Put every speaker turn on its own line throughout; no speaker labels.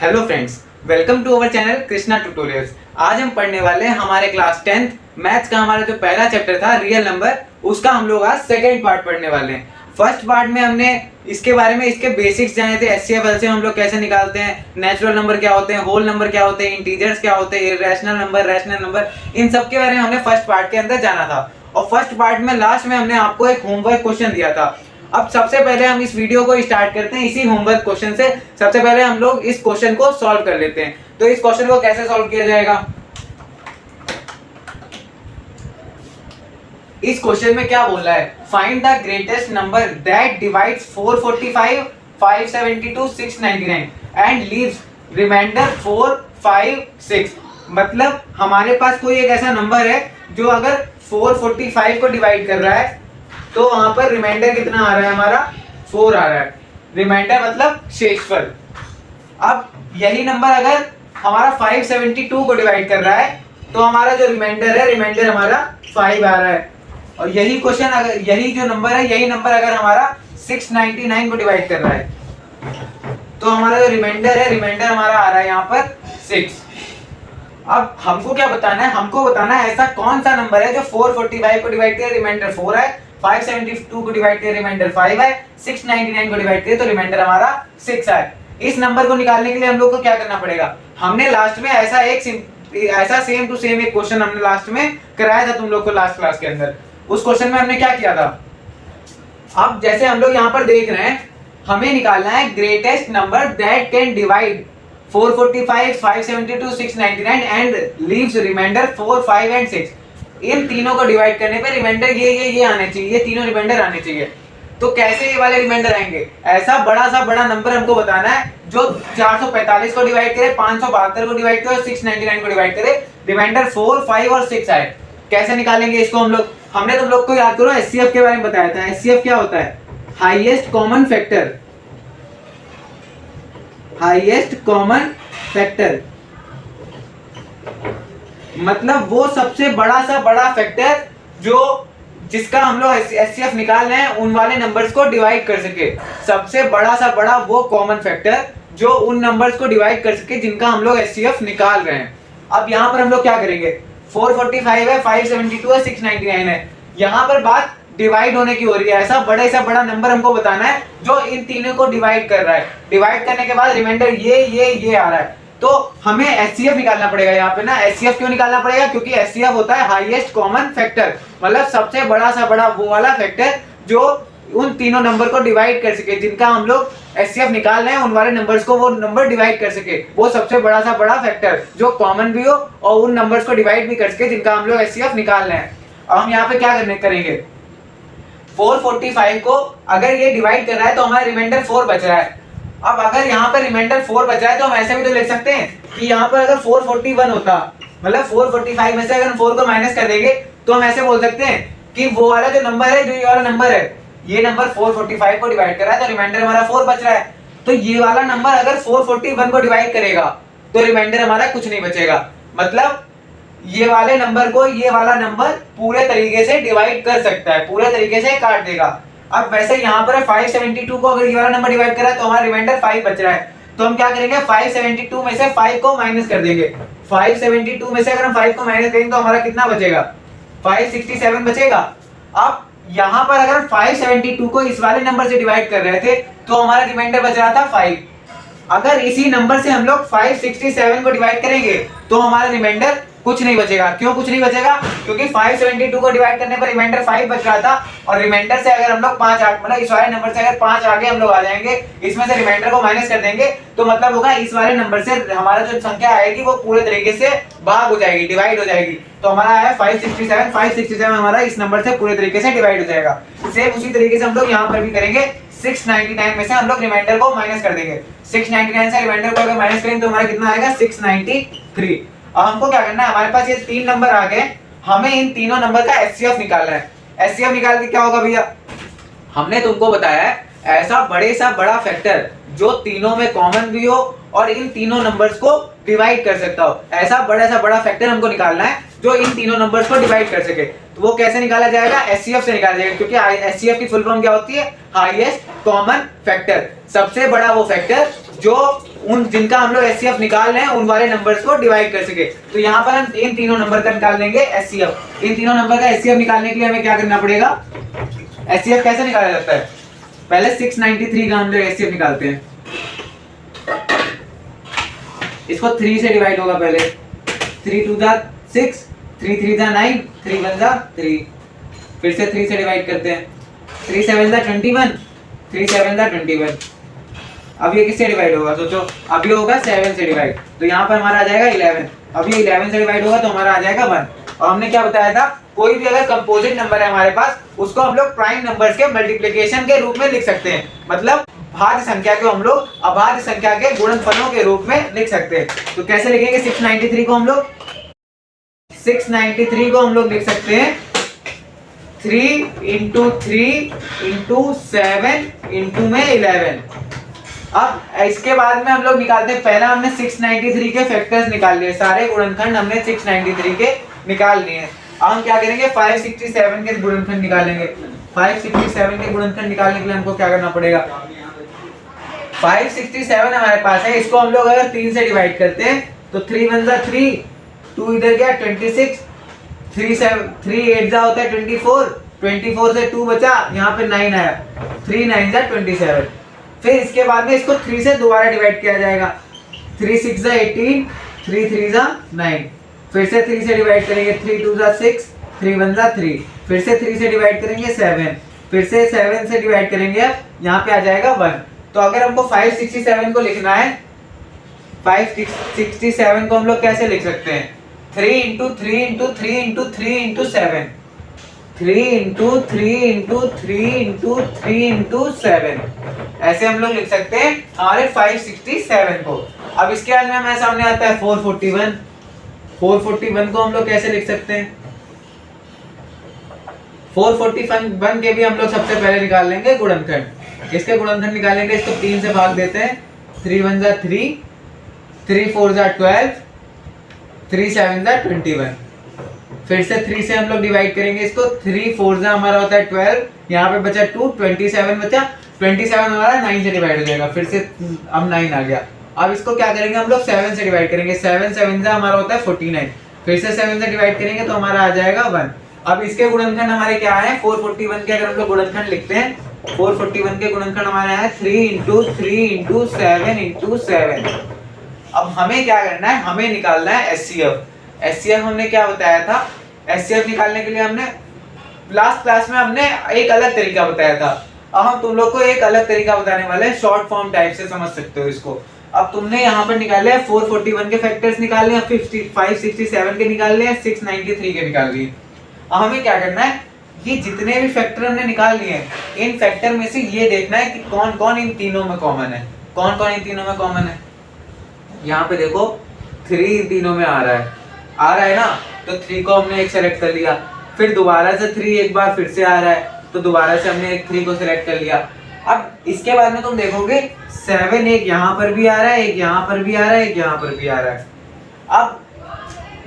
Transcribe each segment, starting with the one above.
Hello friends, welcome to our channel Krishna tutorials. आज हम पढ़ने वाले हैं हमारे क्लास 10th मैथ्स का हमारा जो पहला चैप्टर था रियल नंबर, उसका हम लोग आज सेकंड पार्ट पढ़ने वाले हैं। फर्स्ट पार्ट में हमने इसके बारे में इसके बेसिक्स जाने थे, एचसीएफ एलसीएम हम लोग कैसे निकालते हैं, नेचुरल नंबर क्या होते हैं, होल नंबर क्या होते हैं, इंटीजर्स क्या होते हैं, इरेशनल नंबर, रैशनल नंबर, इन सब के बारे में हमने फर्स्ट पार्ट के अंदर जाना था। और फर्स्ट पार्ट में लास्ट में हमने आपको एक होमवर्क क्वेश्चन दिया था। अब सबसे पहले हम इस वीडियो को स्टार्ट करते हैं इसी होमवर्क क्वेश्चन से। सबसे पहले हम लोग इस क्वेश्चन को सॉल्व कर लेते हैं। तो इस क्वेश्चन को कैसे सॉल्व किया जाएगा, इस क्वेश्चन में क्या बोला है, find the greatest number that divides 445, 572, 699 and leaves remainder 4, 5, 6। मतलब हमारे पास कोई एक ऐसा नंबर है जो अगर 445 को डिवाइड कर रहा है तो वहां पर रिमाइंडर कितना आ रहा है, हमारा 4 आ रहा है। रिमाइंडर मतलब शेषफल। अब यही नंबर अगर हमारा 572 को डिवाइड कर रहा है तो हमारा जो रिमाइंडर है, रिमाइंडर हमारा 5 आ रहा है। और यही क्वेश्चन अगर यही जो नंबर है, यही नंबर अगर हमारा 699 को डिवाइड कर रहा है तो हमारा जो रिमाइंडर है, रिमाइंडर हमारा आ रहा है यहाँ पर 6। अब हमको क्या बताना है, हमको बताना है ऐसा कौन सा नंबर है जो 445 को डिवाइड करे रिमाइंडर 4 है, 572 को डिवाइड करे रिमाइंडर 5 है, 699 को डिवाइड करे तो रिमाइंडर हमारा 6 है। इस नंबर को निकालने के लिए हम लोग को क्या करना पड़ेगा, हमने लास्ट में ऐसा सेम टू सेम एक क्वेश्चन हमने लास्ट में कराया था तुम लोग को लास्ट क्लास के अंदर। उस क्वेश्चन में हमने क्या किया था, अब जैसे हम लोग यहाँ पर देख रहे हैं, हमें निकालना है greatest number that can divide 445, 572, 699 and leaves remainder 4, 5 and 6। इन तीनों को डिवाइड करने पे रिमाइंडर ये आने चाहिए, ये तीनों रिमाइंडर आने चाहिए। तो कैसे ये वाले रिमाइंडर आएंगे, ऐसा बड़ा नंबर हमको बताना है जो 445 को डिवाइड करे, 572 को डिवाइड करे और 699 को डिवाइड करे, रिमाइंडर 4, 5 और 6 आए। कैसे निकालेंगे इसको हम लोग, हमने तुम लोग को याद करो एचसीएफ के बारे में बताया था। एचसीएफ क्या होता है, highest common factor. Highest common factor मतलब वो सबसे बड़ा फैक्टर जो जिसका हम लोग एचसीएफ निकाल रहे हैं उन वाले नंबर्स को डिवाइड कर सके। सबसे बड़ा वो कॉमन फैक्टर जो उन नंबर्स को डिवाइड कर सके जिनका हम लोग एचसीएफ निकाल रहे हैं। अब यहाँ पर हम लोग क्या करेंगे, 445 है, 572 है, 699 है, यहाँ पर बात डिवाइड होने की हो रही है। ऐसा बड़ा नंबर हमको बताना है जो इन तीनों को डिवाइड कर रहा है। डिवाइड करने के बाद रिमाइंडर ये आ रहा है, तो हमें एचसीएफ निकालना पड़ेगा। यहाँ पे ना एचसीएफ क्यों निकालना पड़ेगा, क्योंकि एचसीएफ होता है हाईएस्ट कॉमन फैक्टर, मतलब सबसे बड़ा वो वाला फैक्टर जो उन तीनों नंबर को डिवाइड कर सके, जिनका हम लोग एचसीएफ निकाल रहे हैं उन वाले नंबर्स को वो नंबर डिवाइड कर सके। वो सबसे बड़ा फैक्टर जो कॉमन भी हो और उन नंबर्स को डिवाइड भी कर सके जिनका हम लोग एचसीएफ निकाल रहे हैं। अब हम यहाँ पे क्या करेंगे, 445 को अगर ये डिवाइड कर रहा है तो हमारा रिमाइंडर 4 बच रहा है। अब अगर यहाँ पर रिमाइंडर 4 बच रहा है तो हम ऐसे भी तो लिख सकते हैं कि यहाँ पर अगर 441 होता, मतलब 445 में से अगर हम 4 को माइनस कर देंगे तो हम ऐसे बोल सकते हैं कि वो वाला जो नंबर है, जो ये वाला नंबर है, ये नंबर 445 को डिवाइड कर रहा है तो रिमाइंडर हमारा 4 बच रहा है। तो ये वाला नंबर अगर 441 को डिवाइड करेगा तो रिमाइंडर हमारा कुछ नहीं बचेगा। मतलब ये वाले नंबर को ये वाला नंबर पूरे तरीके से डिवाइड कर सकता है, पूरे तरीके से काट देगा। अब वैसे यहाँ पर 572 को अगर ये वाला नंबर डिवाइड करा तो हमारा रिमाइंडर 5 बच रहा है, तो हम क्या करेंगे, 572 में से 5 को माइनस कर देंगे। 572 में से अगर हम 5 को माइनस करेंगे तो हमारा कितना बचेगा, 567 बचेगा। अब यहाँ पर अगर 572 को इस वाले नंबर से डिवाइड कर रहे थे तो हमारा रिमाइंडर बच रहा था 5। अगर इसी नंबर से हम लोग 567 को डिवाइड करेंगे तो हमारा रिमाइंडर कुछ नहीं बचेगा। क्यों कुछ नहीं बचेगा, क्योंकि 572 को डिवाइड करने पर रिमाइंडर 5 बच रहा था और रिमाइंडर से अगर हम लोग 5 मतलब इस वाले नंबर से अगर 5 आगे हम लोग आ जाएंगे, इसमें से रिमाइंडर को माइनस कर देंगे तो मतलब होगा इस वाले नंबर से हमारा जो संख्या आएगी वो पूरे तरीके से भाग हो जाएगी, डिवाइड हो जाएगी। तो हमारा है 567 हमारा इस नंबर से पूरे तरीके से डिवाइड हो जाएगा। सेम उसी तरीके से हम लोग यहाँ पर भी करेंगे, 699 में से हम लोग रिमाइंडर को माइनस कर देंगे। 699 से रिमाइंडर को अगर माइनस करेंगे तो हमारा कितना आएगा, 693। अब हमको क्या करना है, हमारे पास ये 3 नंबर आ गए, हमें इन तीनों नंबर का एचसीएफ निकालना है। एचसीएफ निकाल के क्या होगा भैया, हमने तुमको बताया है ऐसा बड़ा फैक्टर जो तीनों में कॉमन भी हो और इन तीनों नंबर्स को डिवाइड कर सकता हो। ऐसा बड़ा फैक्टर हमको निकालना है जो इन तीनों नंबर्स को डिवाइड कर सके। तो वो कैसे निकाला जाएगा, एचसीएफ से निकाला जाएगा, क्योंकि एचसीएफ की फुल फॉर्म क्या होती है, हाईएस्ट कॉमन फैक्टर। सबसे बड़ा वो फैक्टर जो उन जिनका हम लोग एचसीएफ निकाल रहे हैं उन वाले नंबर्स को डिवाइड कर सके। तो यहाँ पर हम इन तीनों नंबर का निकाल लेंगे एचसीएफ। इन तीनों नंबर का एचसीएफ निकालने के लिए हमें क्या करना पड़ेगा, एचसीएफ कैसे निकाला जाता है, पहले 693 का हम लोग एचसीएफ निकालते हैं। इसको 3 से डिवाइड होगा पहले, 3 2 जा 6, 3 3 जा 9, 3 1 जा 3, फिर से 3 से डिवाइड करते हैं, 3 7 जा 21, 3 7 जा 21। अब ये किससे डिवाइड होगा सोचो, अब ये होगा 7 से डिवाइड, तो यहाँ पर हमारा आ जाएगा 11। अब ये 11 से डिवाइड होगा तो हमारा आ जाएगा 1। और हमने क्या बताया था, कोई भी अगर कंपोजिट नंबर है हमारे पास उसको हम लोग प्राइम नंबर्स के मल्टीप्लिकेशन के रूप में लिख सकते हैं, मतलब भाज्य संख्या को हम लोग अभाज्य संख्या के गुणनफलों के रूप में लिख सकते हैं। तो कैसे लिखेंगे 693 को हम लोग, 693 को हम लोग लिख सकते हैं 3 × 3 × 7 × में 11। अब इसके बाद में हम लोग निकालते हैं, पहला हमने 693 के फैक्टर्स निकाल लिए, सारे गुणनखंड हमने 693 के निकाल लिए। अब हम क्या करेंगे 567 के गुणनखंड निकालेंगे। 567 के गुणनखंड निकालने के लिए हमको क्या करना पड़ेगा, 567 हमारे पास है, इसको हम लोग अगर 3 से डिवाइड करते हैं तो 3 1 जा 3, 2 इधर गया 26, 3 8 जा होता है 24, 24 से 2 बचा, यहाँ पे 9 आया, 3 9 जा 27। फिर इसके बाद में इसको 3 से दोबारा डिवाइड किया जाएगा, 3 6 जा 18, 3 3 जा 9, फिर से 3 से डिवाइड करेंगे, 3 2 जा 6, 3 1 जा 3, फिर से 3 से डिवाइड करेंगे 7, फिर से 7 से डिवाइड करेंगे, यहाँ पे आ जाएगा 1। तो अगर हमको 567 को लिखना है, 567 को हम लोग कैसे लिख सकते हैं, 3 × 3 × 3 × 3 × 7, 3 × 3 × 3 × 3 × 7, ऐसे हम लोग लिख सकते हैं हमारे 567 को। अब इसके बाद में हमारे सामने आता है 441। 441 को हम लोग कैसे लिख सकते हैं, 441 के भी हम लोग सबसे पहले निकाल लेंगे गुणनखंड। इसके गुणनखंड निकालेंगे, इसको 3 से भाग देते हैं, 3 1 जा 3, 3 4 जा 12, 3 7 जा 21। फिर से 3 से हम लोग डिवाइड करेंगे इसको, 3 4 जा हमारा होता है 12, यहाँ पे बचा 2, 27 बचा, 27 हमारा 9 से डिवाइड हो जाएगा, फिर से अब 9 आ गया। अब इसको क्या करेंगे हम लोग 7 से डिवाइड करेंगे, 7 7 जा हमारा होता है 49, फिर से 7 से डिवाइड करेंगे तो हमारा आ जाएगा 1। अब इसके गुणनखंड हमारे क्या है, 441 के अगर हम लोग गुणनखंड लिखते हैं, 441 के गुणनखंड हमारे है 3 × 3 × 7 × 7। अब हमें क्या करना है, हमें निकालना है एचसीएफ। एचसीएफ हमने क्या बताया था, एचसीएफ निकालने के लिए हमने लास्ट क्लास में हमने एक अलग तरीका बताया था। अब हम तुम लोग को एक अलग तरीका बताने वाले हैं, शॉर्ट फॉर्म टाइप से समझ सकते हो इसको। अब तुमने यहाँ पर निकाले हैं 441 के फैक्टर्स निकाले हैं, 567 के निकाल लिए, 693 के निकाल लिए। अब हमें क्या करना है, ये जितने भी फैक्टर हमने निकाल लिए हैं, इन फैक्टर में से ये देखना है कि कौन कौन इन तीनों में कॉमन है। कौन कौन इन तीनों में कॉमन है, यहाँ पे देखो 3 इन तीनों में आ रहा है ना, तो 3 को हमने एक सेलेक्ट कर लिया, फिर दोबारा से 3 एक बार फिर से आ रहा है, तो दोबारा से हमने एक 3 को सिलेक्ट कर लिया। अब इसके बाद में तुम देखोगे 7 एक यहाँ पर भी आ रहा है, एक यहाँ पर भी आ रहा है, एक यहाँ पर भी आ रहा है। अब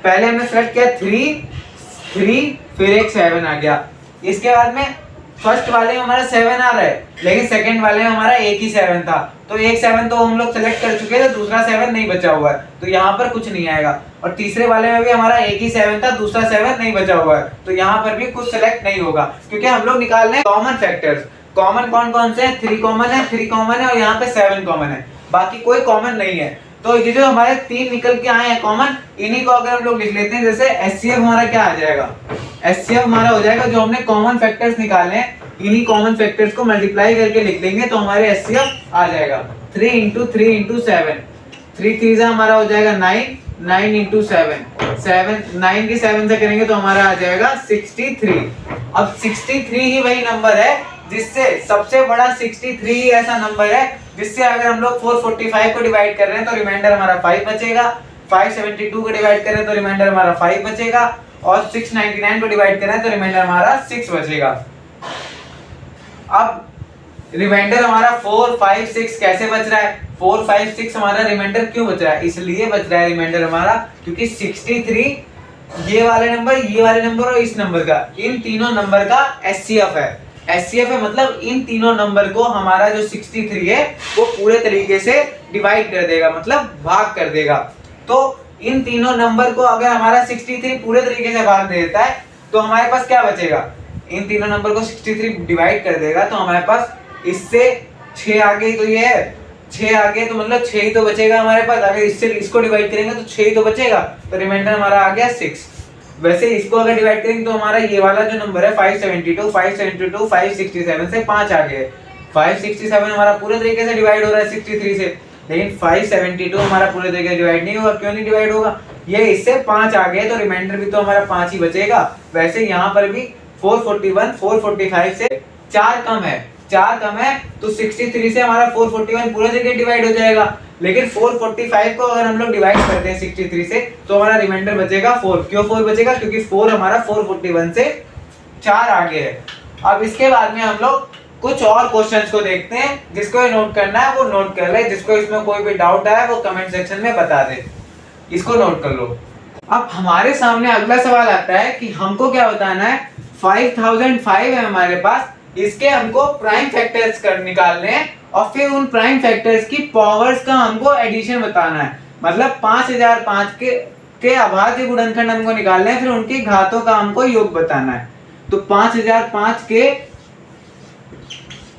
पहले हमने सेलेक्ट किया 3, फिर एक 7 आ गया। इसके बाद में फर्स्ट वाले में हमारा 7 आ रहा है, लेकिन सेकंड वाले में हमारा एक ही 7 था, तो एक 7 तो हम लोग सेलेक्ट कर चुके थे, दूसरा 7 नहीं बचा हुआ है, तो यहाँ पर कुछ नहीं आएगा। और तीसरे वाले में भी हमारा एक ही 7 था, दूसरा 7 नहीं बचा हुआ है, तो यहाँ पर भी कुछ सेलेक्ट नहीं होगा, क्योंकि हम लोग निकाल रहे हैं कॉमन फैक्टर्स। कॉमन कौन कौन से हैं, 3 कॉमन है, 3 कॉमन है और यहाँ पे 7 कॉमन है, बाकी कोई कॉमन नहीं है। तो ये जो हमारे 3 निकल के आए हैं कॉमन, इन्हीं को अगर हम लोग लिख लेते हैं, जैसे एचसीएफ हमारा क्या आ जाएगा, एचसीएफ हमारा हो जाएगा जो हमने कॉमन फैक्टर्स निकाले हैं, इन्हीं कॉमन फैक्टर्स को मल्टीप्लाई करके लिख देंगे तो हमारे एचसीएफ आ जाएगा 3 × 3 × 7। 3 3 हमारा हो जाएगा 9, 9 × 7, 9 की 7 से करेंगे तो हमारा आ जाएगा 63। अब 63 ही वही नंबर है जिससे सबसे बड़ा 63 ही ऐसा नंबर है जिससे अगर हम लोग 445 को डिवाइड कर रहे हैं तो रिमाइंडर हमारा 5 बचेगा, 572 को डिवाइड कर रहे हैं तो रिमाइंडर हमारा 5 बचेगा, और 699 को डिवाइड कर रहे हैं तो रिमाइंडर हमारा 6 बचेगा। अब रिमाइंडर हमारा 4 5 6 कैसे बच रहा है, 4 5 6 हमारा रिमाइंडर क्यों बच रहा है, इसलिए बच रहा है रिमाइंडर हमारा क्योंकि 63 ये वाले नंबर और इस नंबर का, इन तीनों नंबर का एचसीएफ है। एचसीएफ है, मतलब इन तीनों नंबर को हमारा जो 63 है वो पूरे तरीके से डिवाइड कर देगा, मतलब भाग कर देगा। तो इन तीनों नंबर को अगर हमारा 63 पूरे तरीके से भाग देता है तो हमारे पास क्या बचेगा, इन तीनों नंबर को 63 डिवाइड कर देगा तो हमारे पास इससे 6 आगे तो ये है, 6 आगे तो मतलब 6 ही तो बचेगा हमारे पास। अगर इससे इसको डिवाइड करेंगे तो 6 ही तो बचेगा, तो रिमाइंडर हमारा आ गया 6। वैसे इसको अगर डिवाइड करेंगे तो हमारा ये वाला जो नंबर है 572 567 से 5 आ गए। 567 हमारा पूरे तरीके से डिवाइड हो रहा है 63 से, लेकिन 572 हमारा पूरे तरीके से डिवाइड नहीं होगा। क्यों नहीं डिवाइड होगा, ये इससे 5 आ गए तो रिमाइंडर भी तो हमारा 5 ही बचेगा। वैसे यहाँ पर भी 441 445 से 4 कम है, 4 कम है तो 63 से हमारा 441 पूरे तरीके डिवाइड हो जाएगा। लेकिन 445 को अगर हम लोग डिवाइड करते हैं 63 से तो हमारा रिमाइंडर बचेगा 4। क्यों 4 बचेगा, क्योंकि 4 हमारा 441 से 4 आगे है। अब इसके बाद में हम लोग कुछ और क्वेश्चंस को देखते हैं, जिसको नोट करना है वो नोट कर ले, जिसको इसमें कोई भी डाउट आया वो कमेंट सेक्शन में बता दे, इसको नोट कर लो। अब हमारे सामने अगला सवाल आता है कि हमको क्या बताना है, 5005 है हमारे पास, इसके हमको प्राइम फैक्टर्स कर निकालने हैं और फिर उन प्राइम फैक्टर्स की पावर्स का हमको एडिशन बताना है। मतलब 5005 के अभाज्य गुणनखंड हमको निकालने हैं, फिर उनकी घातों का हमको योग बताना है। तो 5005 के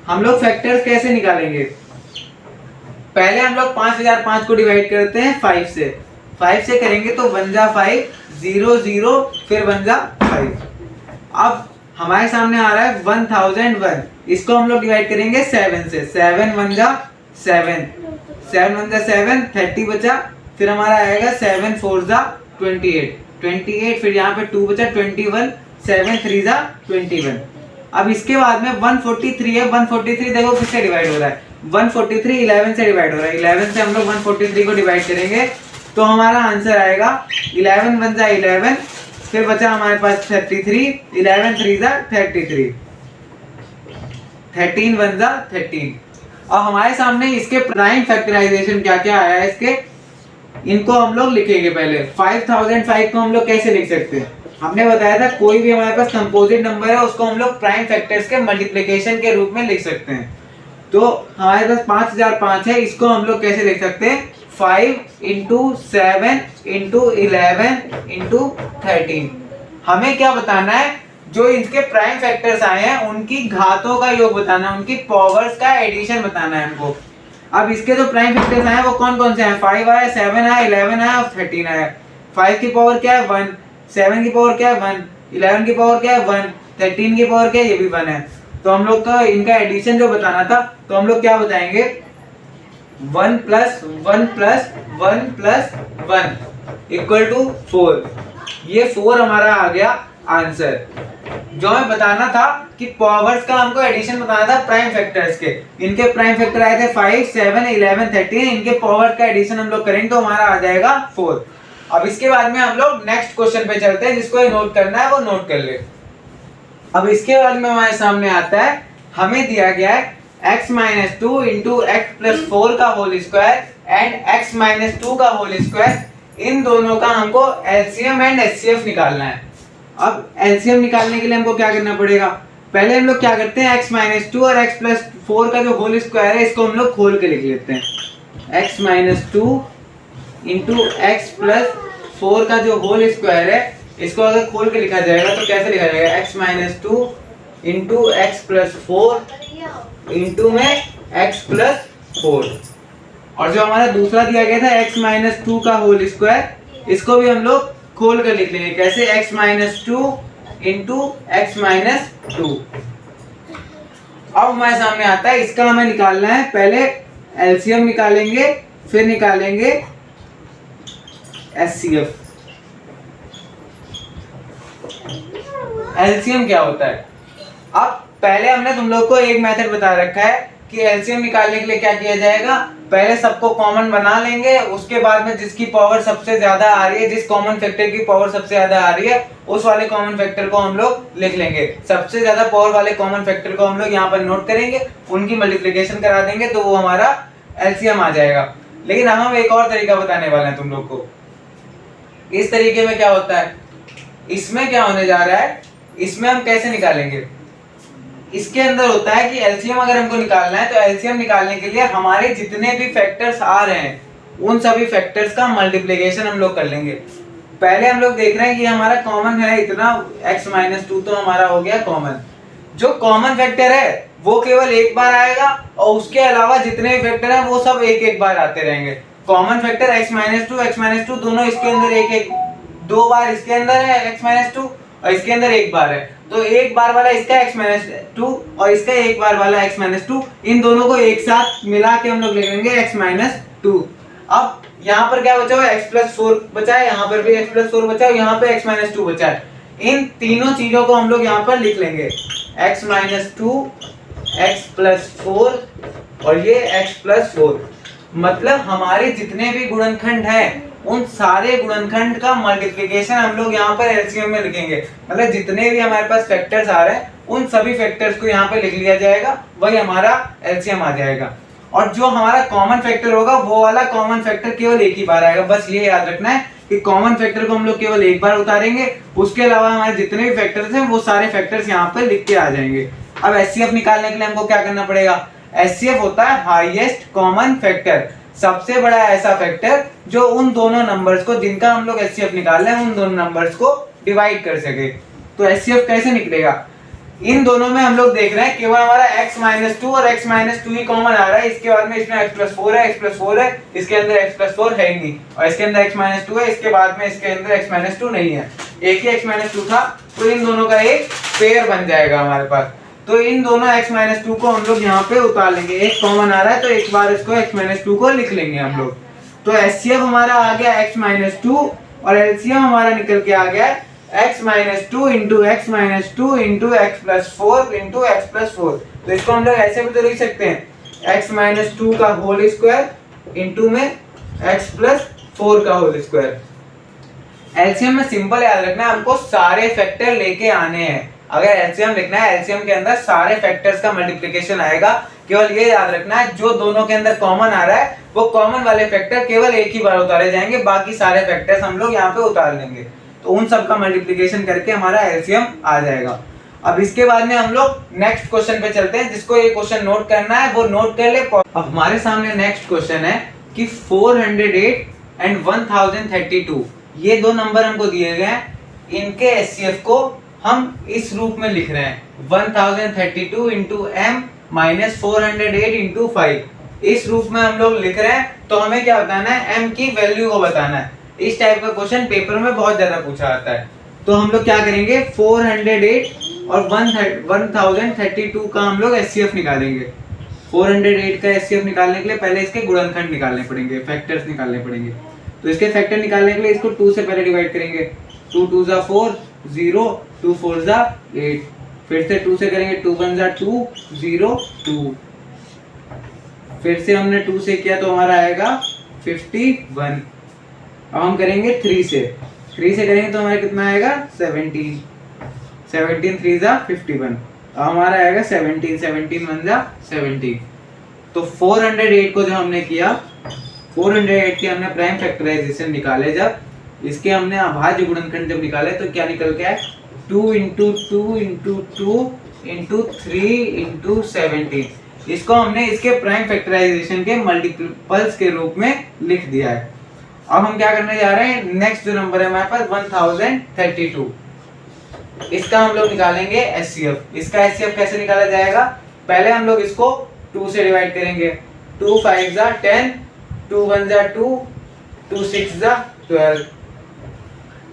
हम लोग फैक्टर्स कैसे निकालेंगे, पहले हम लोग 5005 को डिवाइड करते हैं 5 से, 5 से करेंगे तो 1 जा 5 0 0 फिर 1 जा 5। अब हमारे सामने आ रहा है 1001, इसको हम लोग डिवाइड करेंगे 7 से, 7 1 जा 7 7 1 जा 7 30 बचा, फिर हमारा आएगा 7 4 जा 28 फिर यहाँ पे 2 बचा 21 7 3 जा 21। अब इसके बाद में 143 है, 143 देखो किससे डिवाइड हो रहा है, 143 11 से डिवाइड हो रहा है, 11 से हम लोग 143 को डिवाइड करेंगे तो हमारा आंसर आएगा 11 1 जा 11, फिर बचा हमारे पास 33, 11 3 जा 33, 13 1 जा 13। और हमारे सामने इसके प्राइम फैक्टराइजेशन क्या क्या आया है इसके, इनको हम लोग लिखेंगे। पहले 5005 को हम लोग कैसे लिख सकते हैं, हमने बताया था कोई भी हमारे पास कंपोजिट नंबर है उसको हम लोग प्राइम फैक्टर्स के मल्टीप्लिकेशन के रूप में लिख सकते हैं। तो हमारे पास 5005 है, इसको हम लोग कैसे लिख सकते हैं, 5 into 7 into 11 into 13। हमें क्या बताना है, जो इनके प्राइम फैक्टर्स आए हैं उनकी घातों का योग बताना है, उनकी पावर्स का एडिशन बताना है हमको। अब इसके जो प्राइम फैक्टर्स आए हैं वो कौन कौन से हैं, 5 आया, 7 आया, 11 आया और 13 आया। 5 की पावर क्या है 1, 7 की पावर क्या है 1, 11 की पावर क्या है 1, 13 की पावर क्या है, ये भी 1 है। तो हम लोग का इनका एडिशन जो बताना था तो हम लोग क्या बताएंगे, 1 plus 1 plus 1 plus 1 equal to 4। ये 4 हमारा आ गया आंसर। जो हमें बताना था कि पावर्स का हमको एडिशन बताना था प्राइम फैक्टर्स के, इनके प्राइम फैक्टर आए थे 5 7 11 13, इनके पावर का एडिशन हम लोग करेंगे तो हमारा आ जाएगा 4। अब इसके बाद में हम लोग नेक्स्ट क्वेश्चन पे चलते हैं, जिसको नोट करना है वो नोट कर ले। अब इसके बाद में हमारे सामने आता है, हमें दिया गया है x - 2 into x + 4 का होल स्क्वायर एंड x - 2 का होल स्क्वायर, इन दोनों का हमको एलसीएम एंड एचसीएफ निकालना है। अब एलसीएम निकालने के लिए हमको क्या करना पड़ेगा, पहले हम लोग क्या करते हैं, x - 2 और x + 4 का जो होल स्क्वायर है इसको हम लोग खोल के लिख लेते हैं। x - 2 into x + 4 का जो होल स्क्वायर है इसको अगर खोल के लिखा जाएगा तो कैसे लिखा जाएगा, x - 2 into x + 4 इंटू में x + 4। और जो हमारा दूसरा दिया गया था x - 2 का होल स्क्वायर, इसको भी हम लोग खोल कर लिख लेंगे, कैसे, x - 2 इंटू x - 2। अब हमारे सामने आता है, इसका हमें निकालना है, पहले एलसीएम निकालेंगे फिर निकालेंगे एचसीएफ। एलसीएम क्या होता है, अब पहले हमने तुम लोग को एक मेथड बता रखा है कि एलसीएम निकालने के लिए क्या किया जाएगा, पहले सबको कॉमन बना लेंगे, उसके बाद में जिसकी पावर सबसे ज्यादा आ रही है, जिस कॉमन फैक्टर की पावर सबसे ज्यादा आ रही है उस वाले कॉमन फैक्टर को हम लोग लिख लेंगे। सबसे ज्यादा पावर वाले कॉमन फैक्टर को हम लोग यहाँ पर नोट करेंगे, उनकी मल्टीप्लिकेशन करा देंगे तो वो हमारा एलसीएम आ जाएगा। लेकिन हम एक और तरीका बताने वाले हैं तुम लोग को। इस तरीके में क्या होता है, इसमें क्या होने जा रहा है, इसमें हम कैसे निकालेंगे, इसके अंदर होता है कि एलसीएम अगर हमको निकालना है तो एलसीएम निकालने के लिए हमारे जितने भी फैक्टर्स आ रहे हैं उन सभी फैक्टर्स का मल्टीप्लिकेशन हम लोग कर लेंगे। पहले हम लोग देख रहे हैं कि हमारा कॉमन है इतना x-2 तो हमारा हो गया कॉमन। जो कॉमन फैक्टर है वो केवल एक बार आएगा और उसके अलावा जितने भी फैक्टर हैं वो सब एक एक बार आते रहेंगे। कॉमन फैक्टर x-2 दोनों इसके अंदर एक एक, दो बार इसके अंदर है x-2 और इसके अंदर एक बार है, तो एक बार वाला इसका x-2 और इसका एक बार वाला x-2, इन दोनों को एक साथ मिला के हम लोग लिख लेंगे x-2। अब यहाँ पर क्या बचा हुआ है, x+4 बचा है, यहाँ पर भी x+4 बचा है, यहाँ पे x-2 बचा है। इन तीनों चीजों को हम लोग यहाँ पर लिख लेंगे x-2, x+4 और ये x+4। मतलब हमारे जितने भी गुणनखंड हैं उन सारे गुणनखंड का मल्टीप्लिकेशन हम लोग यहाँ पर एलसीएम में लिखेंगे। मतलब जितने भी हमारे पास फैक्टर्स आ रहे हैं उन सभी फैक्टर्स को यहाँ पे लिख लिया जाएगा, वही हमारा एलसीएम आ जाएगा। और जो हमारा कॉमन फैक्टर होगा वो वाला कॉमन फैक्टर केवल एक ही बार आएगा। बस ये याद रखना है कि कॉमन फैक्टर को हम लोग केवल एक बार उतारेंगे, उसके अलावा हमारे जितने भी फैक्टर्स हैं वो सारे फैक्टर्स यहाँ पे लिख के आ जाएंगे। अब एचसीएफ निकालने के लिए हमको क्या करना पड़ेगा, एचसीएफ होता है हाईएस्ट कॉमन फैक्टर, सबसे बड़ा ऐसा फैक्टर जो उन दोनों नंबर्स को जिनका हम लोग एचसीएफ निकाल रहे हैं उन दोनों नंबर्स को डिवाइड कर सके। तो एचसीएफ कैसे निकलेगा, इन दोनों में हम लोग देख रहे हैं केवल हमारा x-2 और x-2 ही कॉमन आ रहा है। इसके बाद में इसमें x+4 है, x+4 है, इसके अंदर x+4 है ही नहीं, और इसके अंदर x-2 है, इसके बाद में इसके अंदर x-2 नहीं है, एक ही x-2 था, तो इन दोनों का एक पेयर बन जाएगा हमारे पास। तो इन दोनों x-2 को हम लोग यहाँ पे उतार लेंगे, एक कॉमन आ रहा है तो एक बार इसको x-2 को लिख लेंगे हम लोग। तो एचसीएफ हमारा आ गया x-2 और एलसीएम हमारा निकल के आ गया x-2 into x-2 into x+4 into x+4। तो इसको हम लोग ऐसे भी तो लिख सकते हैं x-2 का होल स्क्वायर इंटू में x+4 का होल स्क्वायर। एलसीएम में सिंपल याद रखना है, हमको सारे फैक्टर लेके आने हैं। अगर एलसीएम लिखना है, एलसीएम के अंदर सारे फैक्टर्स का मल्टीप्लिकेशन आएगा। केवल ये याद रखना है जो दोनों के अंदर कॉमन आ रहा है वो कॉमन वाले फैक्टर केवल एक ही बार उतारे जाएंगे, बाकी सारे फैक्टर्स हम लोग यहाँ पे उतार लेंगे। तो उन सब का मल्टीप्लिकेशन करके हमारा एलसीएम आ जाएगा। अब इसके बाद में हम लोग नेक्स्ट क्वेश्चन पे चलते हैं, जिसको ये क्वेश्चन नोट करना है वो नोट कर ले। अब हमारे सामने नेक्स्ट क्वेश्चन है कि 408 एंड 1032 ये दो नंबर हमको दिए गए हैं, इनके एचसीएफ को हम इस रूप में लिख रहे हैं 1032 इंटू m माइनस 408 इंटू 5। इस रूप में हम लोग लिख रहे हैं। तो हमें क्या बताना है, m की वैल्यू को बताना है। इस टाइप का क्वेश्चन पेपर में बहुत ज्यादा पूछा जाता है। तो हम लोग क्या करेंगे, 408 और 1032 का हम लोग एचसीएफ निकालेंगे। 408 का एचसीएफ निकालने के लिए पहले इसके गुणनखंड निकालने पड़ेंगे, फैक्टर्स निकालने पड़ेंगे। तो इसके फैक्टर निकालने के लिए इसको 2 से पहले डिवाइड करेंगे। 2 2 जा 4 0, 2 4 जा 8, फिर से 2 से करेंगे, 2 1 जा 2 0 2, फिर से हमने 2 से किया तो हमारा आएगा 51। अब हम करेंगे 3 से करेंगे तो हमारा कितना आएगा 17, 17 3 जा 51। अब हमारा आएगा 17, 17 1 जा 17। तो 408 को जो हमने किया, 408 के हमने प्राइम फैक्टराइजेशन निकाले, जब इसके हमने अभाज्य गुणनखंड जब निकाले तो क्या निकल के आए, 2 इंटू 2 इंटू 2 इंटू 3 इंटू 17। इसको हमने इसके प्राइम फैक्टराइजेशन के मल्टीपल्स के रूप में लिख दिया है। अब हम क्या करने जा रहे हैं, नेक्स्ट जो नंबर है हमारे पास 1032, इसका हम लोग निकालेंगे एचसीएफ। इसका एचसीएफ कैसे निकाला जाएगा, पहले हम लोग इसको 2 से डिवाइड करेंगे। 2 5 जा 10, 2 1 जा 2, 2 6 जा 12,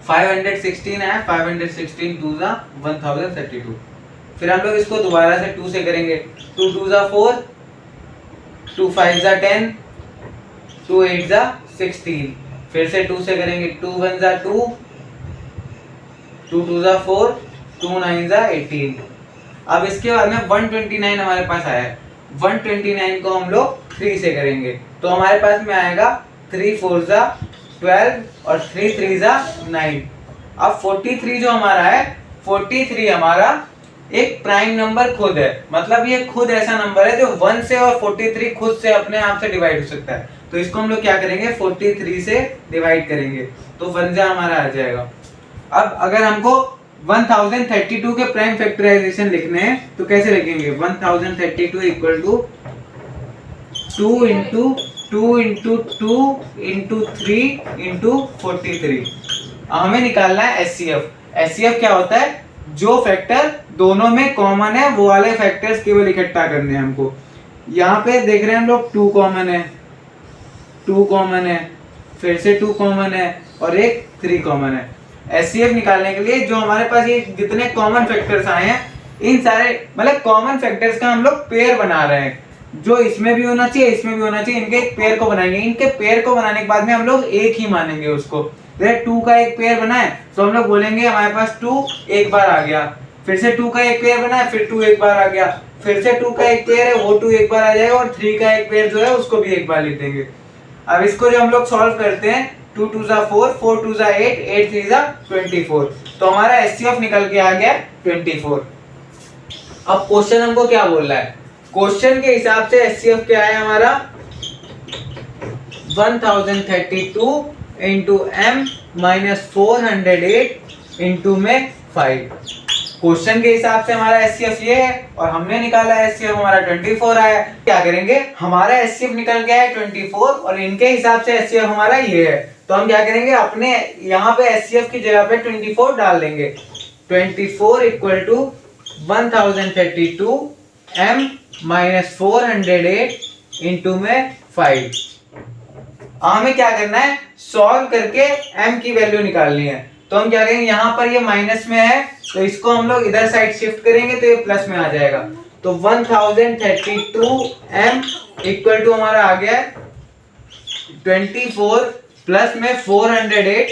516 है, 516 2 जा 1032। फिर हम लोग इसको दोबारा से 2 से करेंगे। 2 2 जा 4, 2 5 जा 10, 2 8 जा 16, फिर से 2 से करेंगे। 2 1 जा 2, 2 2 जा 4, 2 9 जा 18। अब इसके बाद में 129 हमारे पास आया है। 129 को हम लोग 3 से करेंगे तो हमारे पास में आएगा 3 4 जा 12 और 3 3 जा 9। अब 43 जो हमारा है, 43 हमारा एक प्राइम नंबर खुद है, मतलब ये खुद ऐसा नंबर है जो 1 से और 43 खुद से अपने आप से डिवाइड हो सकता है। तो इसको हम लोग क्या करेंगे, 43 से डिवाइड करेंगे तो 1 जा हमारा आ जाएगा। अब अगर हमको 1032 के प्राइम फैक्टराइजेशन लिखने हैं तो कैसे लिखेंगे? 1032 equal to 2 into 2 into 2 into 3 into 43। हमें निकालना है एचसीएफ। एचसीएफ क्या होता है? जो फैक्टर दोनों में कॉमन है वो वाले फैक्टर्स केवल इकट्ठा करने हैं हमको। यहाँ पे देख रहे हैं हम लोग 2 कॉमन है, 2 कॉमन है, फिर से 2 कॉमन है और एक 3 कॉमन है। एचसीएफ निकालने के लिए जो हमारे पास ये जितने कॉमन फैक्टर्स आए हैं इन सारे मतलब कॉमन फैक्टर्स का हम लोग पेयर बना रहे हैं। जो इसमें भी होना चाहिए इसमें भी होना चाहिए, इनके एक पेयर को बनाएंगे। इनके पेयर को बनाने के बाद में हम लोग एक ही मानेंगे उसको। जैसे 2 का एक पेयर बना है तो हम लोग बोलेंगे हमारे पास 2 एक बार आ गया, फिर से 2 का एक पेयर बना है फिर 2 एक बार आ गया, फिर से 2 का एक पेयर है वो 2 एक बार आ जाएगा और 3 का एक पेयर जो है उसको भी एक बार लिख देंगे। अब इसको जो हम लोग सॉल्व करते हैं 2 2 जा 4, 4 2 जा 8, 8 3 जा 24। तो हमारा एचसीएफ निकल के आ गया 24। अब क्वेश्चन हमको क्या बोल रहा है? क्वेश्चन के हिसाब से एचसीएफ क्या है हमारा? 1032 इंटू m माइनस 408 इंटू में 5। क्वेश्चन के हिसाब से हमारा एचसीएफ ये है और हमने निकाला एचसीएफ हमारा 24 आया। क्या करेंगे? हमारा एचसीएफ निकल गया है 24 और इनके हिसाब से एचसीएफ हमारा ये है, तो हम क्या करेंगे? अपने यहाँ पे एचसीएफ की जगह पे 24 डाल देंगे। 24 equal to 1032 m minus 408 into में 5। हमें क्या करना है? सॉल्व करके m की वैल्यू निकालनी है। तो हम क्या करेंगे? यहाँ पर ये माइनस में है तो इसको हम लोग इधर साइड शिफ्ट करेंगे तो ये प्लस में आ जाएगा। तो 1032 m इक्वल टू हमारा आ गया है 24 प्लस में 408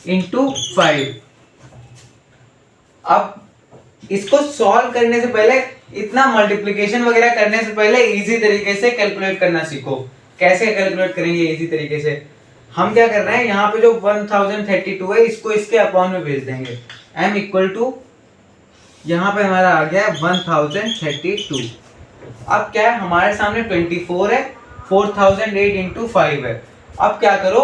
इंटू 5। अब इसको सॉल्व करने से पहले, इतना मल्टीप्लिकेशन वगैरह करने से पहले इजी तरीके से कैलकुलेट करना सीखो। कैसे कैलकुलेट करेंगे इजी तरीके से? हम क्या कर रहे हैं? यहाँ पे जो 1032 है इसको इसके अपॉन में भेज देंगे। m इक्वल टू यहाँ पे हमारा आ गया है 1032। अब क्या है? हमारे सामने 24 है, 4008 इंटू 5 है। अब क्या करो?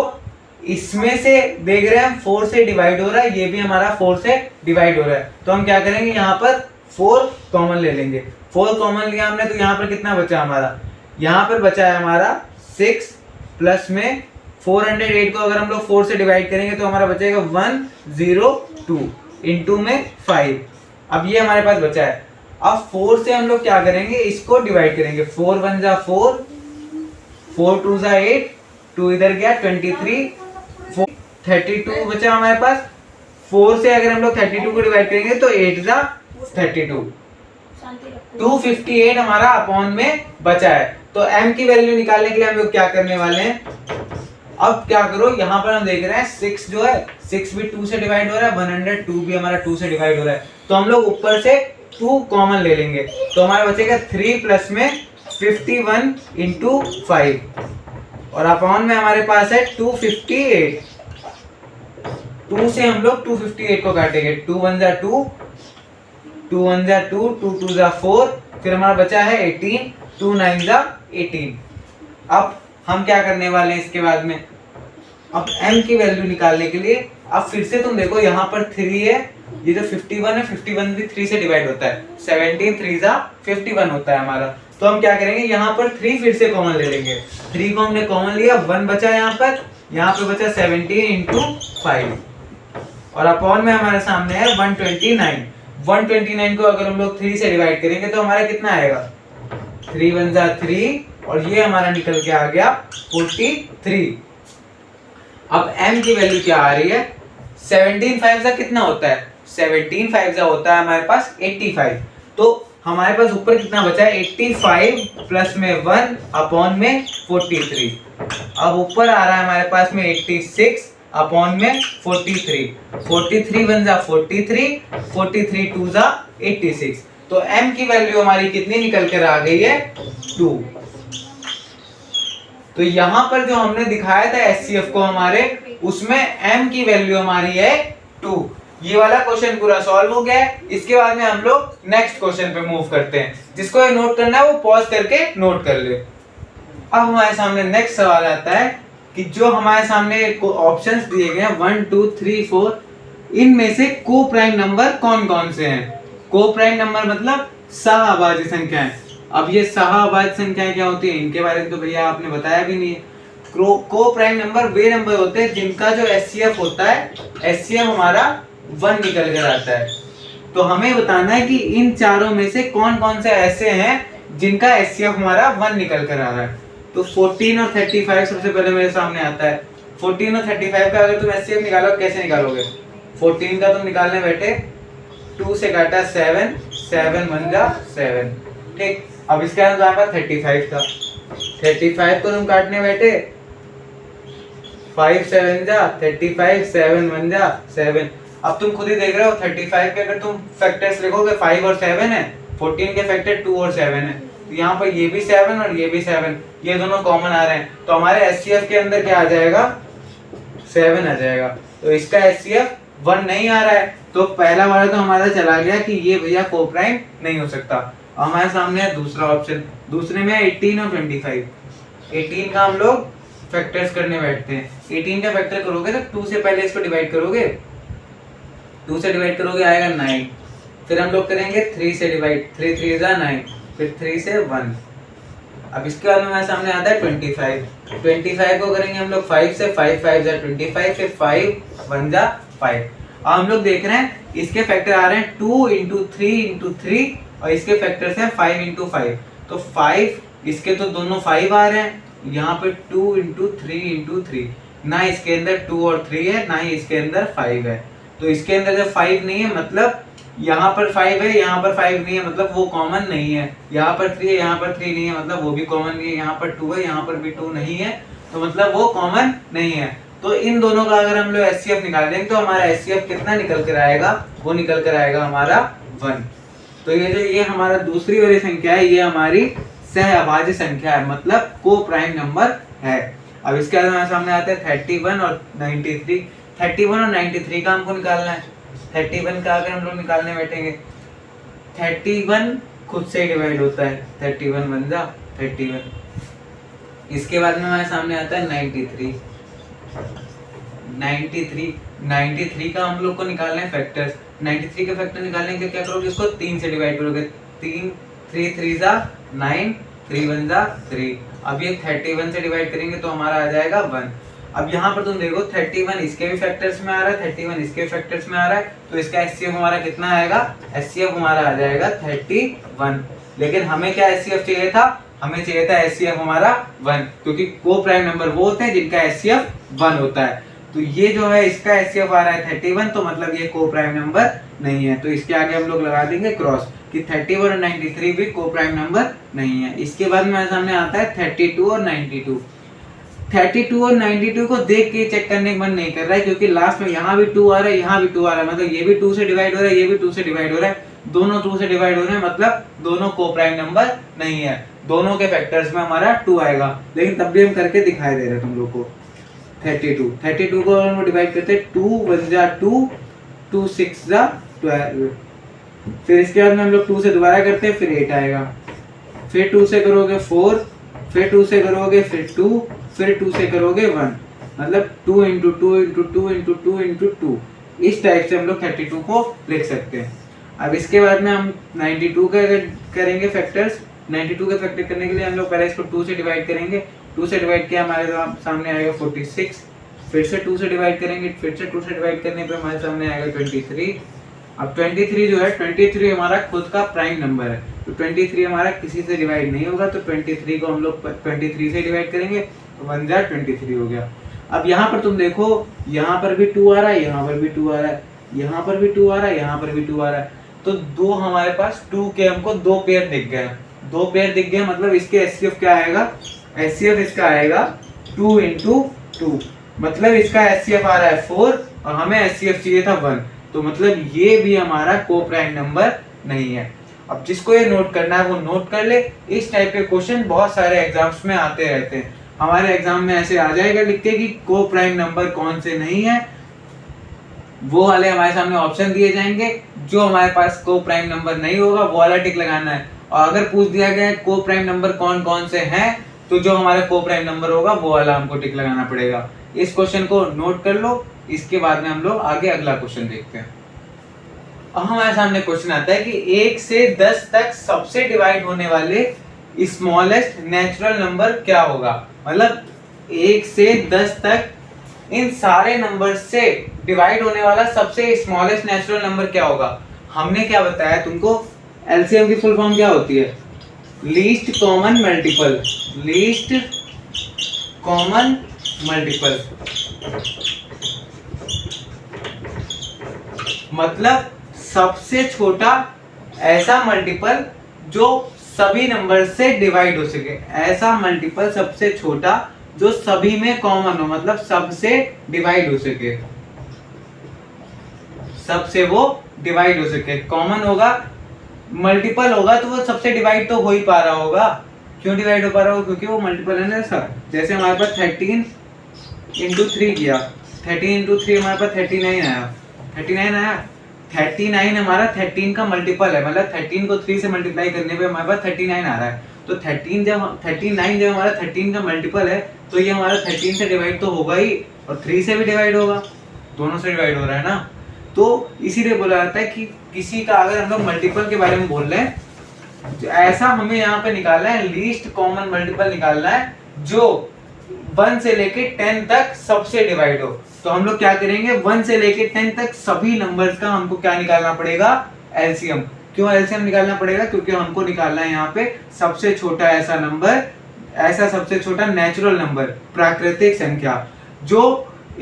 इसमें से देख रहे हैं हम 4 से डिवाइड हो रहा है, ये भी हमारा 4 से डिवाइड हो रहा है। तो हम क्या करेंगे? यहाँ पर 4 कॉमन ले लेंगे। 4 कॉमन लिया हमने तो यहाँ पर कितना बचा हमारा? यहाँ पर बचा है हमारा 6 प्लस में 408 को अगर हम लोग 4 से डिवाइड करेंगे तो हमारा बचेगा 102 इंटू में 5। अब ये हमारे पास बचा है। अब 4 से हम लोग क्या करेंगे? इसको डिवाइड करेंगे। 4 1 जा 4, 4 2 जा 8, 2 इधर गया 23, 32 बचा हमारे पास। 4 से अगर हम लोग 32 को डिवाइड करेंगे तो 8 जा 32, 258 हमारा अपॉन में बचा है। तो m की वैल्यू निकालने के लिए हम लोग क्या करने वाले हैं? अब क्या करो? यहाँ पर हम देख रहे हैं 6 जो है 6 भी 2 से डिवाइड हो रहा है, 102 भी हमारा 2 से डिवाइड हो रहा है। तो हम लोग ऊपर से 2 कॉमन ले लेंगे तो हमारा बचेगा 3 प्लस में 51 इंटू 5 और अपॉन में हमारे पास है 258। 2 से हम लोग 258 को काटेंगे। 2 1 जा 2, 2 1 जा 2, 2 2 जा 4, फिर हमारा बचा है 18, 2 9 जा 18। अब हम क्या करने वाले हैं इसके बाद में? अब m की वैल्यू निकालने के लिए अब फिर से तुम देखो यहाँ पर 3 है, ये जो 51 है 51 भी 3 से डिवाइड होता है, 17 3 जा 51 होता है हमारा। तो हम क्या करेंगे? यहाँ पर 3 फिर से कॉमन ले लेंगे। 3 को हमने कॉमन लिया, 1 बचा यहाँ पे बचा 17 इंटू 5 और अपॉन में हमारे सामने है 129। 129 को अगर हम लोग 3 से डिवाइड करेंगे तो हमारा कितना आएगा? 3 1 जा 3 और ये हमारा निकल के आ गया 43। अब m की वैल्यू क्या आ रही है? 17 5 जा कितना होता है? 17 5 जा होता है हमारे पास 85। तो हमारे पास ऊपर कितना बचा है? 85 प्लस में 1 अपॉन में 43। अब ऊपर आ रहा है हमारे पास में 86 अपॉन में 43। 43 1 जा 43, 43 2 जा 86। तो m की वैल्यू हमारी कितनी निकल कर आ गई है? 2। तो यहाँ पर जो हमने दिखाया था एचसीएफ को हमारे, उसमें m की वैल्यू हमारी है 2। ये वाला क्वेश्चन पूरा सॉल्व हो गया है। इसके बाद में हम लोग नेक्स्ट क्वेश्चन पे मूव करते हैं। जिसको ये नोट करना है वो पॉज करके नोट कर ले। अब हमारे सामने नेक्स्ट सवाल आता है कि जो हमारे सामने ऑप्शंस दिए गए हैं 1 2 3 4, इनमें से को प्राइम नंबर कौन कौन से हैं। को प्राइम नंबर मतलब सहअभाज्य संख्याएं। अब ये सहअभाज्य संख्याएं क्या होती है, इनके बारे में तो भैया आपने बताया भी नहीं है। को प्राइम नंबर वे नंबर होते हैं जिनका जो एचसीएफ होता है, एचसीएफ हमारा 1 निकल कर आता है। तो हमें बताना है कि इन चारों में से कौन कौन से ऐसे हैं जिनका एचसीएफ हमारा 1 निकल कर आ रहा है। तो 14 और 35 सबसे पहले मेरे सामने आता है। 14 और 35 का अगर तुम एचसीएफ निकालो कैसे निकालोगे। 14 का तुम निकालने बैठे 2 से काटा 7, 7 1 जा 7, ठीक। अब इसके अंदर आएगा 35 था, 35 को तुम काटने बैठे 5 7 जा 35, 7 1 जा 7। अब तुम खुद ही देख रहे हो 35 के अगर तुम फैक्टर्स लिखोगे 5 और 7 है, 14 के फैक्टर 2 और 7 है, तो यहाँ पर ये भी 7 और ये भी 7, ये दोनों कॉमन आ रहे हैं, तो हमारे एचसीएफ के अंदर क्या आ जाएगा, 7 आ जाएगा। तो इसका एचसीएफ 1 नहीं आ रहा है, तो पहला वाला तो हमारा चला गया कि ये भैया को प्राइम नहीं हो सकता। हमारे सामने है दूसरा ऑप्शन, दूसरे में 18 और 25। 18 का हम लोग फैक्टर्स करने बैठते हैं। 18 का फैक्टर करोगे तो 2 से पहले इसको डिवाइड करोगे, 2 से डिवाइड करोगे आएगा 9, फिर हम लोग करेंगे 3 से डिवाइड, 3 3 जा 9, फिर 3 से 1। अब इसके बाद में हमारे सामने आता है 25। 25 को करेंगे हम लोग 5 से, 5 5 जा 25, फिर 5 1 जा 5। अब हम लोग देख रहे हैं इसके फैक्टर आ रहे हैं 2 × 3 × 3 और इसके फैक्टर्स हैं 5 × 5। तो 5 इसके तो दोनों 5 आ रहे हैं, यहाँ पे 2 × 3 × 3, ना इसके अंदर 2 और 3 है ना ही इसके अंदर 5 है। तो इसके अंदर जब 5 नहीं है मतलब यहाँ पर 5 है, यहाँ पर 5 नहीं है मतलब वो कॉमन नहीं है। यहाँ पर 3 है, यहाँ पर 3 नहीं है मतलब वो भी कॉमन नहीं है। यहाँ पर 2 है, यहाँ पर भी 2 नहीं है, तो मतलब वो कॉमन नहीं है। तो इन दोनों का अगर हम लोग एचसीएफ निकाल देंगे तो हमारा एचसीएफ कितना निकल कर आएगा, वो निकल कर आएगा हमारा 1। तो ये हमारा दूसरी वाली संख्या है, ये हमारी सहअभाज्य संख्या है, मतलब को प्राइम नंबर है। अब इसके बाद हमारे सामने आते हैं 31 और 93। 31 और 93 का हमको निकालना है। 31 का अगर हम लोग निकालने बैठेंगे, 31 खुद से ही डिवाइड होता है, 31 1 जा 31। इसके बाद में हमारे सामने आता है 93। 93 का हम लोग को निकालना है फैक्टर्स। 93 के फैक्टर निकालने के क्या करोगे, इसको 3 से डिवाइड करोगे, 3 3 जा 9, 3 1 जा 3। अब ये 31 से डिवाइड करेंगे तो हमारा आ जाएगा 1। अब यहाँ पर तुम देखो 31 इसके भी फैक्टर्स में आ रहा है, 31 इसके फैक्टर्स में आ रहा है, तो इसका एचसीएफ हमारा कितना आएगा, एचसीएफ हमारा आ जाएगा 31। लेकिन हमें क्या एचसीएफ चाहिए था, हमें चाहिए था एचसीएफ हमारा 1, क्योंकि को प्राइम नंबर वो होते हैं जिनका एचसीएफ 1 होता है। तो ये जो है इसका एचसीएफ आ रहा है 31, तो मतलब ये को प्राइम नंबर नहीं है। तो इसके आगे हम लोग लगा देंगे क्रॉस कि 31 और 93 भी को प्राइम नंबर नहीं है। इसके बाद मेरे सामने आता है 32 और 92। 32 और 92 को देख के चेक करने का मन नहीं कर रहा है, क्योंकि लास्ट में यहाँ भी 2 आ रहा है, यहाँ भी 2 आ रहा है, मतलब ये भी 2 से डिवाइड हो रहा है, ये भी 2 से डिवाइड हो रहा है, दोनों 2 से डिवाइड हो रहे हैं, मतलब दोनों को प्राइम नंबर नहीं है। दोनों के फैक्टर्स में हमारा 2 आएगा, लेकिन तब भी हम करके दिखाई दे रहे हैं तुम लोग को। 32 को हम डिवाइड करते हैं, 2 1 जा 2, 2 6 जा 12। फिर इसके बाद में हम लोग 2 से दोबारा करते हैं, फिर 8 आएगा, फिर 2 से करोगे 4, फिर 2 से करोगे फिर 2, फिर 2 से करोगे 1, मतलब 2 × 2 × 2 × 2 × 2। इस टाइप से हम लोग 32 को लिख सकते हैं। अब इसके बाद में हम 92 का करेंगे फैक्टर्स। 92 के फैक्टर करने के लिए हम लोग पहले इसको 2 से डिवाइड करेंगे, 2 से डिवाइड किया हमारे सामने आएगा 46, फिर से 2 से डिवाइड करेंगे, फिर से 2 से डिवाइड करने पे हमारे सामने आएगा 23। अब 23 जो है, 23 हमारा खुद का प्राइम नंबर है, तो 23 हमारा किसी से डिवाइड नहीं होगा, तो 23 को हम लोग 23 से डिवाइड करेंगे, तो 1 जा 23 हो गया। अब यहाँ पर तुम देखो, यहाँ पर भी 2 आ रहा है, यहाँ पर भी 2 आ रहा है, यहाँ पर भी 2 आ रहा है, यहाँ पर भी 2 आ रहा है, तो दो हमारे पास 2 के हमको 2 पेयर दिख गए। 2 पेयर दिख गए मतलब इसके एचसीएफ क्या आएगा, एचसीएफ इसका आएगा 2 × 2, मतलब इसका एचसीएफ आ रहा है 4 और हमें एचसीएफ चाहिए था 1, तो मतलब ये भी हमारा को प्राइम नंबर नहीं है। अब जिसको ये नोट करना है वो नोट कर ले। इस टाइप के क्वेश्चन बहुत सारे एग्जाम्स में आते रहते हैं। हमारे एग्जाम में ऐसे आ जाएगा लिख के कि को प्राइम नंबर कौन से नहीं है, वो वाले हमारे सामने ऑप्शन दिए जाएंगे, जो हमारे पास को प्राइम नंबर नहीं होगा वो वाला टिक लगाना है। और अगर पूछ दिया गया है को प्राइम नंबर कौन कौन से हैं, तो जो हमारा को प्राइम नंबर होगा वो वाला हमको टिक लगाना पड़ेगा। इस क्वेश्चन को नोट कर लो, इसके बाद में हम लोग आगे अगला क्वेश्चन देखते हैं। अब हमारे सामने क्वेश्चन आता है कि 1 से 10 तक सबसे डिवाइड होने वाले स्मॉलेस्ट नेचुरल नंबर क्या होगा। मतलब 1 से 10 तक इन सारे नंबर से डिवाइड होने वाला सबसे स्मॉलेस्ट नेचुरल नंबर क्या होगा। हमने क्या बताया तुमको, एलसीएम की फुल फॉर्म क्या होती है, least common multiple. Least common multiple मतलब सबसे छोटा ऐसा मल्टीपल जो सभी नंबर से डिवाइड हो सके। ऐसा मल्टीपल सबसे छोटा जो सभी में कॉमन हो, मतलब सबसे डिवाइड हो सके, सबसे वो डिवाइड हो सके। कॉमन होगा, मल्टीपल होगा तो वो सबसे डिवाइड तो हो ही पा रहा होगा। क्यों डिवाइड हो पा रहा होगा, क्योंकि वो मल्टीपल है ना सर। जैसे हमारे पास 13 इंटू 3 किया, 13 इंटू 3 हमारे पास 39 आया। 39 आया, 39 हमारा 13 का मल्टीपल है, मतलब 13 को 3 से मल्टीप्लाई करने पे हमारे पास 39 आ रहा है। तो 39 जब हमारा 13 का मल्टीपल है तो ये हमारा 13 से डिवाइड तो होगा ही, और 3 से भी डिवाइड होगा, दोनों से डिवाइड हो रहा है ना। तो इसीलिए बोला जाता है कि किसी का अगर हम लोग मल्टीपल के बारे में बोल रहे हैं, ऐसा हमें यहाँ पे निकालना है, लीस्ट कॉमन मल्टीपल निकालना है जो 1 से लेके 10 तक सबसे डिवाइड हो। तो हम लोग क्या करेंगे, 1 से लेके 10 तक सभी नंबर्स का हमको क्या निकालना पड़ेगा, एलसीएम। क्यों एलसीएम निकालना पड़ेगा, क्योंकि हमको निकालना है यहाँ पे सबसे छोटा ऐसा नंबर, ऐसा सबसे छोटा नेचुरल नंबर, प्राकृतिक संख्या जो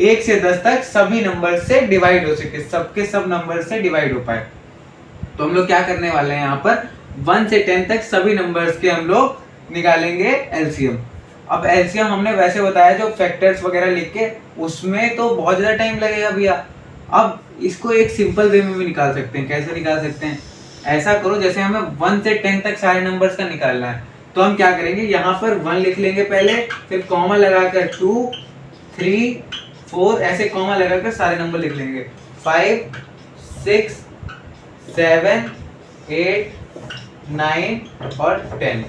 1 से 10 तक सभी नंबर से डिवाइड हो सके, सबके सब नंबर से डिवाइड हो पाए। तो हम लोग क्या करने वाले हैं यहाँ पर, 1 से 10 तक सभी नंबर्स के हम लोग निकालेंगे एलसीएम। अब एलसीएम हमने वैसे बताया जो फैक्टर्स वगैरह लिख के, उसमें तो बहुत ज्यादा टाइम लगेगा भैया। अब इसको एक सिंपल वे में भी निकाल सकते हैं। कैसे निकाल सकते हैं, ऐसा करो जैसे हमें 1 से 10 तक सारे नंबर्स का निकालना है, तो हम क्या करेंगे, यहाँ पर 1 लिख लेंगे पहले, फिर कॉमा लगाकर 2, 3, 4 ऐसे कॉमा लगाकर सारे नंबर लिख लेंगे। 5, 6, 7, 8, 9 और 10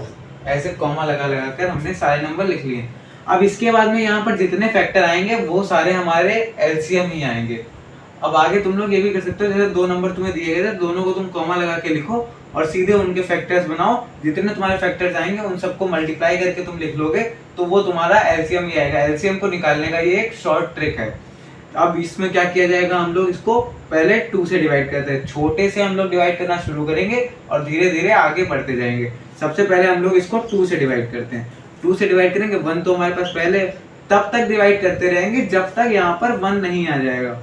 ऐसे कॉमा लगा कर हमने सारे नंबर लिख लिए। अब इसके बाद में यहाँ पर जितने फैक्टर आएंगे वो सारे हमारे एलसीएम ही आएंगे। अब आगे तुम लोग ये भी कर सकते हो, जैसे 2 नंबर तुम्हें दिए गए थे, दोनों को तुम कॉमा लगा के लिखो और सीधे उनके फैक्टर्स बनाओ। जितने तुम्हारे फैक्टर्स आएंगे उन सबको मल्टीप्लाई करके तुम लिख लोगे तो वो तुम्हारा एलसीएम ही आएगा। एलसीएम को निकालने का ये एक शॉर्ट ट्रिक है। अब इसमें क्या किया जाएगा, हम लोग इसको पहले 2 से डिवाइड करते हैं। छोटे से हम लोग डिवाइड करना शुरू करेंगे और धीरे धीरे आगे बढ़ते जाएंगे। सबसे पहले हम लोग इसको 2 से डिवाइड करते हैं। 2 से डिवाइड करेंगे, 1 तो हमारे पास पहले, तब तक डिवाइड करते रहेंगे जब तक यहाँ पर 1 नहीं आ जाएगा।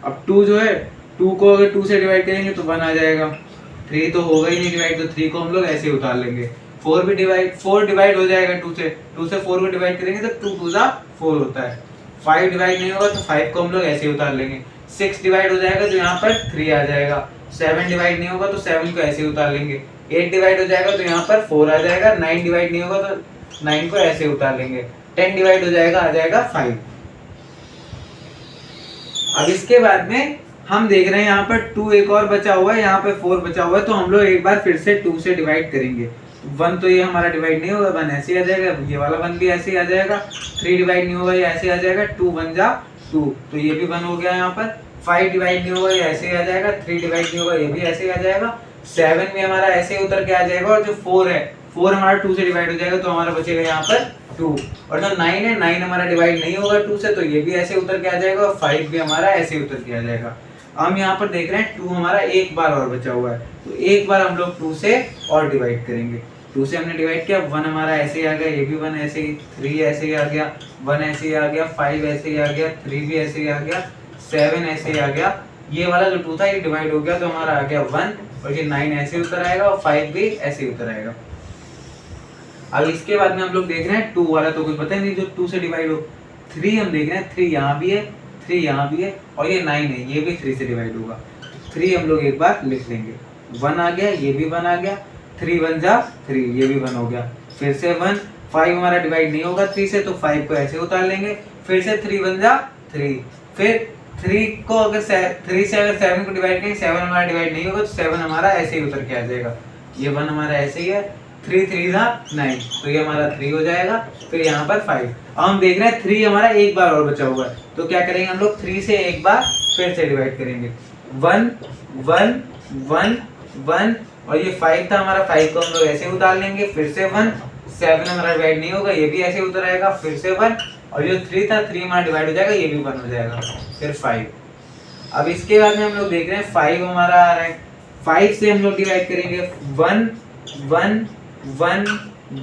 अब 2 जो है, 2 को अगर 2 से डिवाइड करेंगे तो 1 आ जाएगा। 3 तो होगा ही नहीं डिवाइड, तो 3 को हम लोग ऐसे उतार लेंगे। 4 डिवाइड हो जाएगा 2 से 4 को डिवाइड करेंगे तो 2 2 4 होता है। 5 डिवाइड नहीं होगा तो 5 को हम लोग ऐसे उतार लेंगे। 6 डिवाइड हो जाएगा तो यहाँ पर 3 आ जाएगा। 7 डिवाइड नहीं होगा तो 7 को ऐसे उतार लेंगे। 8 डिवाइड हो जाएगा तो यहाँ पर 4 आ जाएगा। 9 डिवाइड नहीं होगा तो 9 को ऐसे उतार लेंगे। 10 डिवाइड हो जाएगा, आ जाएगा 5। अब इसके बाद में हम देख रहे हैं यहाँ पर 2 एक और बचा हुआ है, यहाँ पे 4 बचा हुआ है, तो हम लोग एक बार फिर से 2 से डिवाइड करेंगे। 1 तो ये हमारा डिवाइड नहीं होगा, 1 ऐसे आ जाएगा, ये वाला 1 भी ऐसे आ जाएगा। 3 डिवाइड नहीं होगा, ये ऐसे आ जाएगा। 2 1 जा 2, तो ये भी 1 हो गया यहाँ पर। 5 डिवाइड नहीं होगा, ये ऐसे आ जाएगा। 3 डिवाइड नहीं होगा, ये भी ऐसे आ जाएगा। 7 भी हमारा ऐसे उतर के आ जाएगा। और जो 4 है, 4 हमारा 2 से डिवाइड हो जाएगा, तो हमारा बचेगा यहाँ पर 2। और जो 9 है, 9 हमारा डिवाइड नहीं होगा 2 से, तो ये भी ऐसे उतर के आ जाएगा। और 5 भी हमारा ऐसे उतर के आ जाएगा। हम यहाँ पर देख रहे हैं 2 हमारा एक बार और बचा हुआ है, तो एक बार हम लोग 2 से और डिवाइड करेंगे। 2 से हमने डिवाइड किया, 1 हमारा ऐसे ही आ गया, ये भी 1 ऐसे ही, 3 ऐसे ही आ गया, 1 ऐसे ही आ गया, 5 ऐसे ही आ गया, 3 भी ऐसे ही आ गया, 7 ऐसे ही आ गया। ये वाला जो 2 था ये डिवाइड हो गया, तो हमारा आ गया 1। और ये 9 ऐसे उतर आएगा और 5 भी ऐसे ही उतर आएगा। अब इसके बाद में हम लोग देख रहे हैं 2 वाला तो कुछ पता ही नहीं जो 2 से डिवाइड हो। 3 हम देख रहे हैं, 3 यहाँ भी है, 3 यहाँ भी है, और ये 9 है, ये भी 3 से डिवाइड होगा। 3 हम लोग एक बार लिख लेंगे। 1 आ गया, ये भी 1 आ गया। 3 1 जा 3, ये भी 1 हो गया। फिर से 1। 5 हमारा डिवाइड नहीं होगा 3 से, तो 5 को ऐसे उतार लेंगे। फिर से 3 1 जा 3। फिर 3 को अगर 3 से अगर 7 को डिवाइड करेंगे, 7 हमारा डिवाइड नहीं होगा, तो 7 हमारा ऐसे ही उतर के आ जाएगा। ये 1 हमारा ऐसे ही है। 3 3 था 9, तो ये हमारा 3 हो जाएगा। फिर यहाँ पर 5। अब हम देख रहे हैं 3 हमारा एक बार और बचा हुआ है, तो क्या करेंगे हम लोग 3 से एक बार फिर से डिवाइड करेंगे। 1 1 1 1 और ये 5 था हमारा, 5 को हम लोग ऐसे उतार लेंगे, फिर से 1। 7 हमारा डिवाइड नहीं होगा, ये भी ऐसे उतर आएगा, फिर से 1। और जो 3 था 3 हमारा डिवाइड हो जाएगा, ये भी 1 हो जाएगा, फिर 5। अब इसके बाद में हम लोग देख रहे हैं 5 हमारा आ रहा है, 5 से हम लोग डिवाइड करेंगे 1 1 1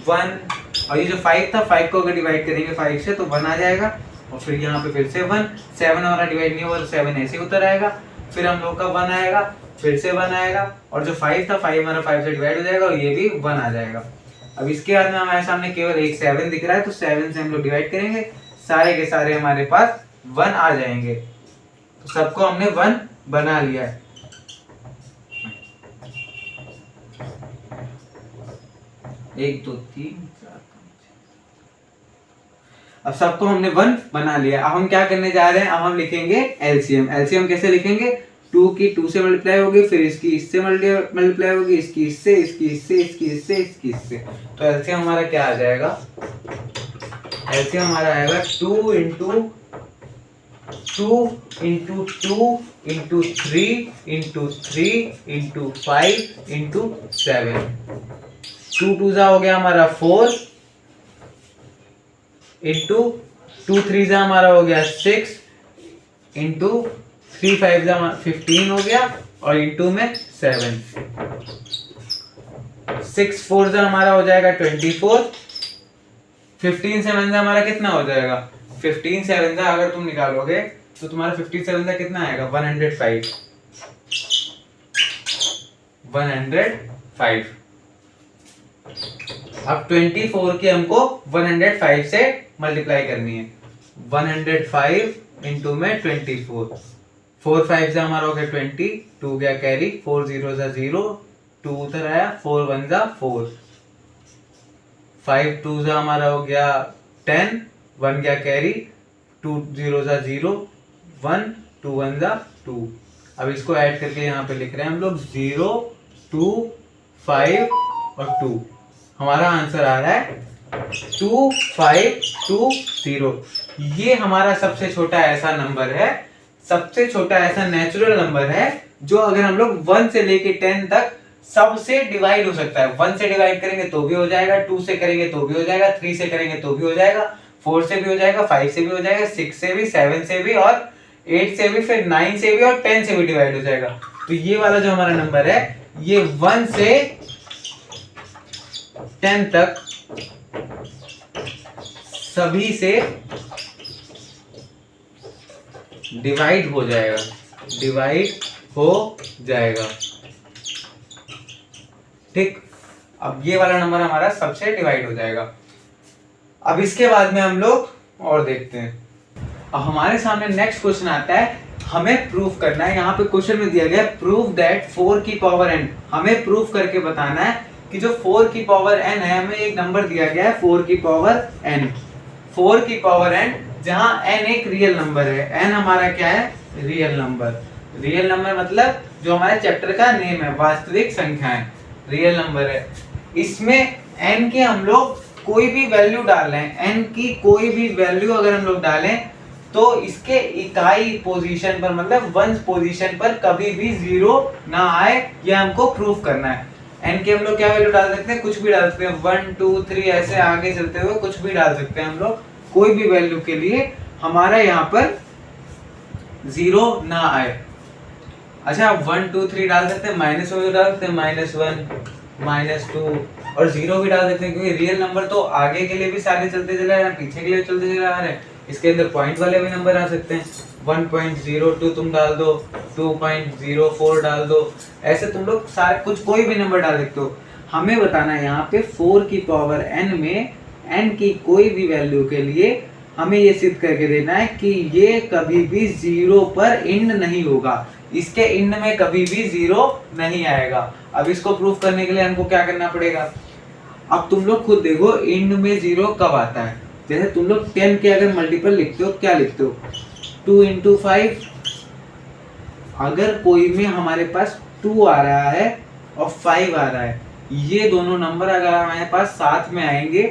1 और ये जो 5 था 5 को अगर डिवाइड करेंगे 5 से तो 1 आ जाएगा। और फिर यहाँ पे फिर से 1। 7 हमारा डिवाइड नहीं हुआ तो 7 ऐसे उतर आएगा, फिर हम लोग का 1 आएगा, फिर से 1 आएगा। और जो 5 था 5 हमारा 5 से डिवाइड हो जाएगा और ये भी 1 आ जाएगा। अब इसके बाद में हमारे सामने केवल एक 7 दिख रहा है, तो 7 से हम लोग डिवाइड करेंगे, सारे के सारे हमारे पास 1 आ जाएंगे। तो सबको हमने 1 बना लिया है। 1 2 3 4 अब सबको हमने 1 बना लिया। अब हम क्या करने जा रहे हैं, अब हम लिखेंगे एलसीएम। एलसीएम कैसे लिखेंगे, 2 की 2 से मल्टीप्लाई होगी, फिर इसकी इससे मल्टीप्लाई होगी, इसकी इससे, इसकी इससे, इसकी इससे, इसकी इससे। तो एलसीएम हमारा क्या आ जाएगा, एलसीएम हमारा आएगा 2 into 2 into 2 into 3 into 3 into 5 into 7। 2 2 हो गया हमारा 4 इंटू 2 3 हमारा हो गया 6 इंटू 3 5 15 हो गया और इंटू में 7। 6 4 हमारा हो जाएगा 24। 15 7 हमारा कितना हो जाएगा, 15 7 अगर तुम निकालोगे तो तुम्हारा 57 कितना आएगा, 105। 105। अब 24 की हमको 105 से मल्टीप्लाई करनी है। 105 इंटू में 24। 4 5 से हमारा हो गया 20, 2 गया कैरी, 4 0 0, 2 उधर आया, 4 1 4, 5 2 हमारा हो गया 10, 1 गया कैरी, 2 0 0, 1 2 1 2। अब इसको ऐड करके यहाँ पे लिख रहे हैं हम लोग 0 2 5 और 2। हमारा आंसर आ रहा है 2 5 2 0। ये हमारा सबसे छोटा ऐसा नंबर है, सबसे छोटा ऐसा नेचुरल नंबर है जो अगर हम लोग 1 से लेके 10 तक सबसे डिवाइड हो सकता है। 1 से डिवाइड करेंगे तो भी हो जाएगा, 2 से करेंगे तो भी हो जाएगा, 3 से करेंगे तो भी हो जाएगा, 4 से भी हो जाएगा, 5 से भी हो जाएगा, 6 से भी, 7 से भी और 8 से भी, फिर 9 से भी और 10 से भी डिवाइड हो जाएगा। तो ये वाला जो हमारा नंबर है ये 1 से 10 तक सभी से डिवाइड हो जाएगा, डिवाइड हो जाएगा। ठीक, अब ये वाला नंबर हमारा सबसे डिवाइड हो जाएगा। अब इसके बाद में हम लोग और देखते हैं। अब हमारे सामने नेक्स्ट क्वेश्चन आता है, हमें प्रूफ करना है। यहाँ पे क्वेश्चन में दिया गया प्रूफ दैट 4 की पावर n। हमें प्रूफ करके बताना है कि जो 4 की पावर n है, हमें एक नंबर दिया गया है 4 की पावर n। 4 की पावर n जहाँ n एक रियल नंबर है। n हमारा क्या है, रियल नंबर। रियल नंबर मतलब जो हमारे चैप्टर का नेम है, वास्तविक संख्याएं, रियल नंबर है। इसमें n की हम लोग कोई भी वैल्यू डाल रहे हैं, n की कोई भी वैल्यू अगर हम लोग डालें तो इसके इकाई पोजीशन पर मतलब 1 पोजीशन पर कभी भी 0 ना आए, यह हमको प्रूफ करना है। n के हम लोग क्या वैल्यू डाल सकते हैं, कुछ भी डाल सकते हैं, 1 2 3 ऐसे आगे चलते हुए कुछ भी डाल सकते हैं हम लोग, कोई भी वैल्यू के लिए हमारा यहाँ पर 0 ना आए। अच्छा, 1 2 3 डाल सकते हैं, माइनस में डाल सकते हैं, -1 -2 और 0 भी डाल सकते हैं, क्योंकि रियल नंबर तो आगे के लिए भी सारे चलते चले आ रहे हैं, पीछे के लिए चलते चले आ रहे हैं। इसके अंदर पॉइंट वाले भी नंबर आ सकते हैं, 1.02 तुम डाल दो, 2.04 डाल दो, ऐसे तुम लोग सारे कुछ कोई भी नंबर डाल सकते हो। हमें बताना है यहाँ पे 4 की पावर n में n की कोई भी वैल्यू के लिए हमें ये सिद्ध करके देना है कि ये कभी भी 0 पर इंड नहीं होगा, इसके इंड में कभी भी 0 नहीं आएगा। अब इसको प्रूफ करने के लिए हमको क्या करना पड़ेगा, अब तुम लोग खुद देखो इंड में 0 कब आता है। जैसे तुम लोग 10 के अगर मल्टीपल लिखते हो, क्या लिखते हो, 2 इंटू 5। अगर कोई में हमारे पास 2 आ रहा है और 5 आ रहा है ये दोनों नंबर अगर हमारे पास साथ में आएंगे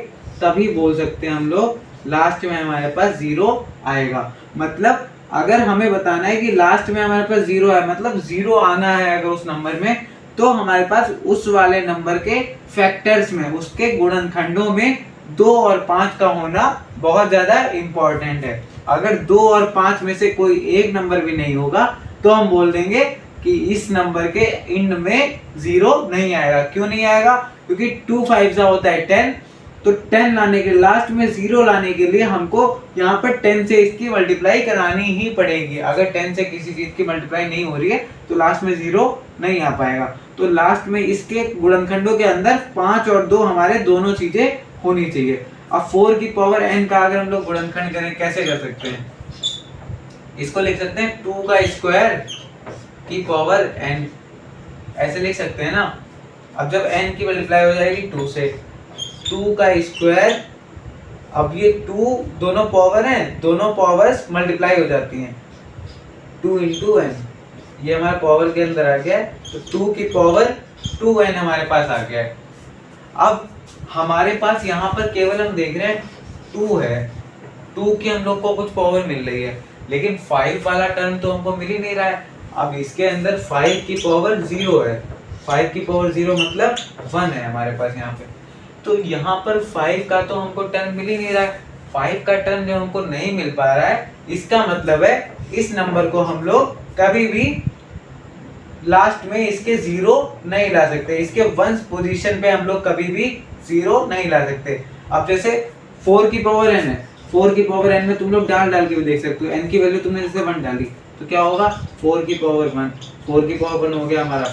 तभी बोल सकते हैं हम लोग लास्ट में हमारे पास 0 आएगा। मतलब अगर हमें बताना है कि लास्ट में हमारे पास 0 है, मतलब 0 आना है अगर उस नंबर में, तो हमारे पास उस वाले नंबर के फैक्टर्स में, उसके गुणनखंडों में 2 और 5 का होना बहुत ज्यादा इंपॉर्टेंट है। अगर 2 और 5 में से कोई एक नंबर भी नहीं होगा तो हम बोल देंगे कि इस नंबर के इंड में 0 नहीं आएगा। क्यों नहीं आएगा? क्योंकि 2 5 होता है 10, तो 10 लाने के लास्ट में 0 लाने के लिए हमको यहाँ पर 10 से इसकी मल्टीप्लाई करानी ही पड़ेगी। अगर 10 से किसी चीज की मल्टीप्लाई नहीं हो रही है तो लास्ट में 0 नहीं आ पाएगा। तो लास्ट में इसके गुणनखंडों के अंदर 5 और 2 हमारे दोनों चीजें होनी चाहिए। अब 4 की पावर n का अगर हम लोग गुणनखंड करें, कैसे कर सकते हैं? इसको लिख सकते हैं 2 का स्क्वायर की पावर n, ऐसे लिख सकते हैं ना। अब जब n की मल्टीप्लाई हो जाएगी 2 से, 2 का स्क्वायर, अब ये 2 दोनों पावर हैं, दोनों पावर्स मल्टीप्लाई हो जाती हैं, 2 इंटू n, ये हमारे पावर के अंदर आ गया है, तो 2 की पावर 2n हमारे पास आ गया है। अब हमारे पास यहाँ पर केवल हम देख रहे हैं 2 है, 2 की हम लोग को कुछ पावर मिल रही है, लेकिन 5 वाला टर्म तो हमको मिल ही नहीं रहा है। अब इसके अंदर 5 की पावर 0 है, 5 की पावर 0 मतलब 1 है हमारे पास यहाँ पे। तो यहाँ पर 5 का तो हमको टर्म मिल ही नहीं रहा है। 5 का टर्म जो हमको नहीं मिल पा रहा है, इसका मतलब है इस नंबर को हम लोग कभी भी लास्ट में इसके 0 नहीं ला सकते, इसके 1 पोजीशन पे हम लोग कभी भी 0 नहीं ला सकते। अब जैसे 4 की पावर n है, 4 की पावर n में तुम लोग डाल के भी देख सकते हो। n की वैल्यू तुमने जैसे 1 डाली तो क्या होगा? 4 की पावर 1, 4 की पावर 1 हो गया हमारा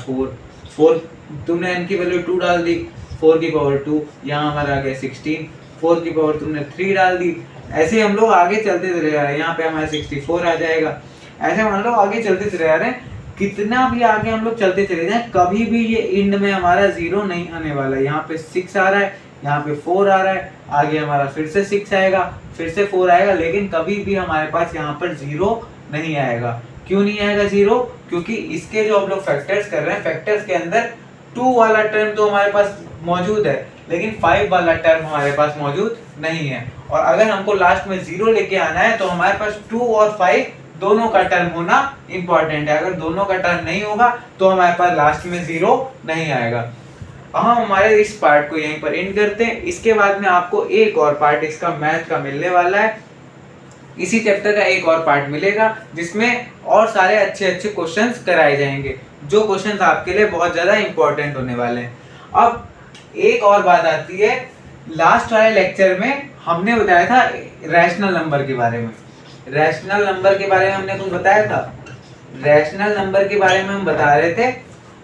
4 तुमने n की वैल्यू 2 डाल दी, 4 की पावर 2, यहाँ हमारा आ गया 16, 4 की पावर तुमने 3 डाल दी। ऐसे हम लोग आगे चलते चले जा रहे हैं, यहाँ पे हमारा 64 आ जाएगा। ऐसे मान लो आगे चलते चले जा रहे हैं, कितना भी आगे हम लोग चलते चले जाएं, कभी भी ये इंड में हमारा 0 नहीं आने वाला है। यहाँ पे 6 आ रहा है, यहाँ पे 4 आ रहा है, आगे हमारा फिर से 6 आएगा, फिर से 4 आएगा, लेकिन कभी भी हमारे पास यहाँ पर 0 नहीं आएगा। क्यों नहीं आएगा 0? क्योंकि इसके जो हम लोग फैक्टर्स कर रहे हैं, फैक्टर्स के अंदर 2 वाला टर्म तो हमारे पास मौजूद है, लेकिन 5 वाला टर्म हमारे पास मौजूद नहीं है। और अगर हमको लास्ट में 0 लेके आना है तो हमारे पास 2 और 5 दोनों का टर्म होना इंपॉर्टेंट है। अगर दोनों का टर्म नहीं होगा तो हमारे पास लास्ट में 0 नहीं आएगा। हम हमारे इस पार्ट को यहीं पर एंड करते हैं। इसके बाद में आपको एक और पार्ट इसका मैथ का मिलने वाला है। इसी चैप्टर का एक और पार्ट मिलेगा जिसमें और सारे अच्छे अच्छे क्वेश्चंस कराए जाएंगे, जो क्वेश्चंस आपके लिए बहुत ज्यादा इंपॉर्टेंट होने वाले हैं। अब एक और बात आती है, लास्ट वाले लेक्चर में हमने बताया था रैशनल नंबर के बारे में। रैशनल नंबर के बारे में हमने कुछ बताया था, रैशनल नंबर के बारे में हम बता रहे थे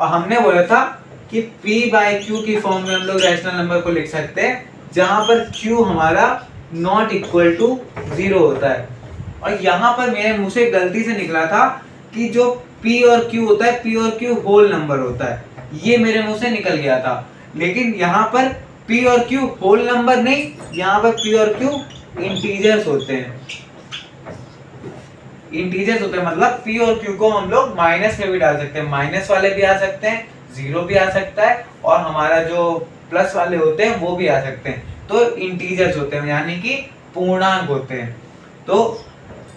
और हमने बोला था कि p/q की फॉर्म में हम लोग रैशनल नंबर को लिख सकते हैं, जहां पर q हमारा नॉट इक्वल टू 0 होता है। और यहाँ पर मेरे मुंह से गलती से निकला था कि जो p और q होता है, p और q होल नंबर होता है, ये मेरे मुंह से निकल गया था। लेकिन यहाँ पर p और q होल नंबर नहीं, यहाँ पर p और q इंटीजर्स होते हैं। इंटीजर्स होते हैं मतलब p और q को हम लोग माइनस में भी डाल सकते हैं, माइनस वाले भी आ सकते हैं, 0 भी आ सकता है, और हमारा जो प्लस वाले होते हैं वो भी आ सकते हैं। तो इंटीजर्स होते हैं, यानी कि पूर्णांक होते हैं। तो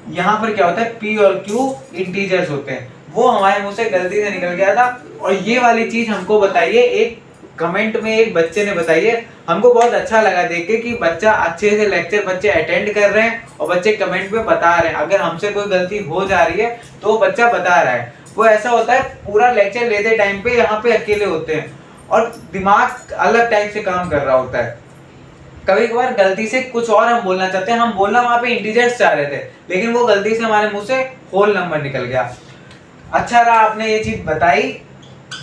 यहाँ पर क्या होता है, p और q इंटीजर्स होते हैं। वो हमारे मुंह से गलती से निकल गया था। और ये वाली चीज हमको बताइए, एक कमेंट में एक बच्चे ने बताई है, हमको बहुत अच्छा लगा देख के कि बच्चा अच्छे से लेक्चर बच्चे अटेंड कर रहे हैं और बच्चे कमेंट में बता रहे हैं। अगर हमसे कोई गलती हो जा रही है तो बच्चा बता रहा है। वो ऐसा होता है पूरा लेक्चर लेते टाइम पे यहाँ पे अकेले होते हैं और दिमाग अलग टाइप से काम कर रहा होता है। कभी कभार गलती से कुछ और हम बोलना चाहते हैं, हम बोलना वहां पे इंटीजर्स चाह रहे थे, लेकिन वो गलती से हमारे मुंह से होल नंबर निकल गया। अच्छा रहा आपने ये चीज बताई,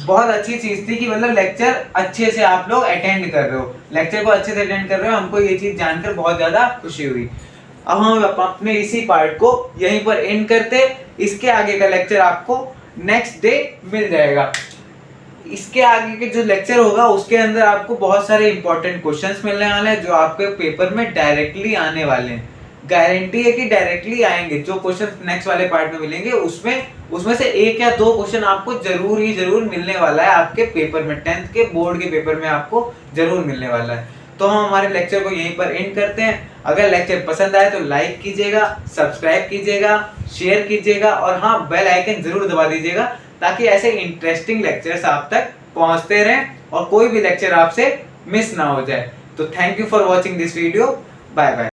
बहुत अच्छी चीज थी कि मतलब लेक्चर अच्छे से आप लोग अटेंड कर रहे हो, लेक्चर को अच्छे से अटेंड कर रहे हो। हमको ये चीज जानकर बहुत ज्यादा खुशी हुई। अब हम अपने इसी पार्ट को यहीं पर एंड करते, इसके आगे का लेक्चर आपको नेक्स्ट डे मिल जाएगा। इसके आगे के जो लेक्चर होगा उसके अंदर आपको बहुत सारे इंपॉर्टेंट क्वेश्चंस मिलने वाले हैं जो आपके पेपर में डायरेक्टली आने वाले हैं। गारंटी है कि डायरेक्टली आएंगे। जो क्वेश्चन नेक्स्ट वाले पार्ट में मिलेंगे उसमें से 1 या 2 क्वेश्चन आपको जरूर मिलने वाला है आपके पेपर में, 10th के बोर्ड के पेपर में आपको जरूर मिलने वाला है। तो हम हमारे लेक्चर को यहीं पर एंड करते हैं। अगर लेक्चर पसंद आए तो लाइक कीजिएगा, सब्सक्राइब कीजिएगा, शेयर कीजिएगा और हाँ, बेल आइकन जरूर दबा दीजिएगा ताकि ऐसे इंटरेस्टिंग लेक्चर्स आप तक पहुंचते रहें और कोई भी लेक्चर आपसे मिस ना हो जाए। तो thank you for watching this video. Bye bye.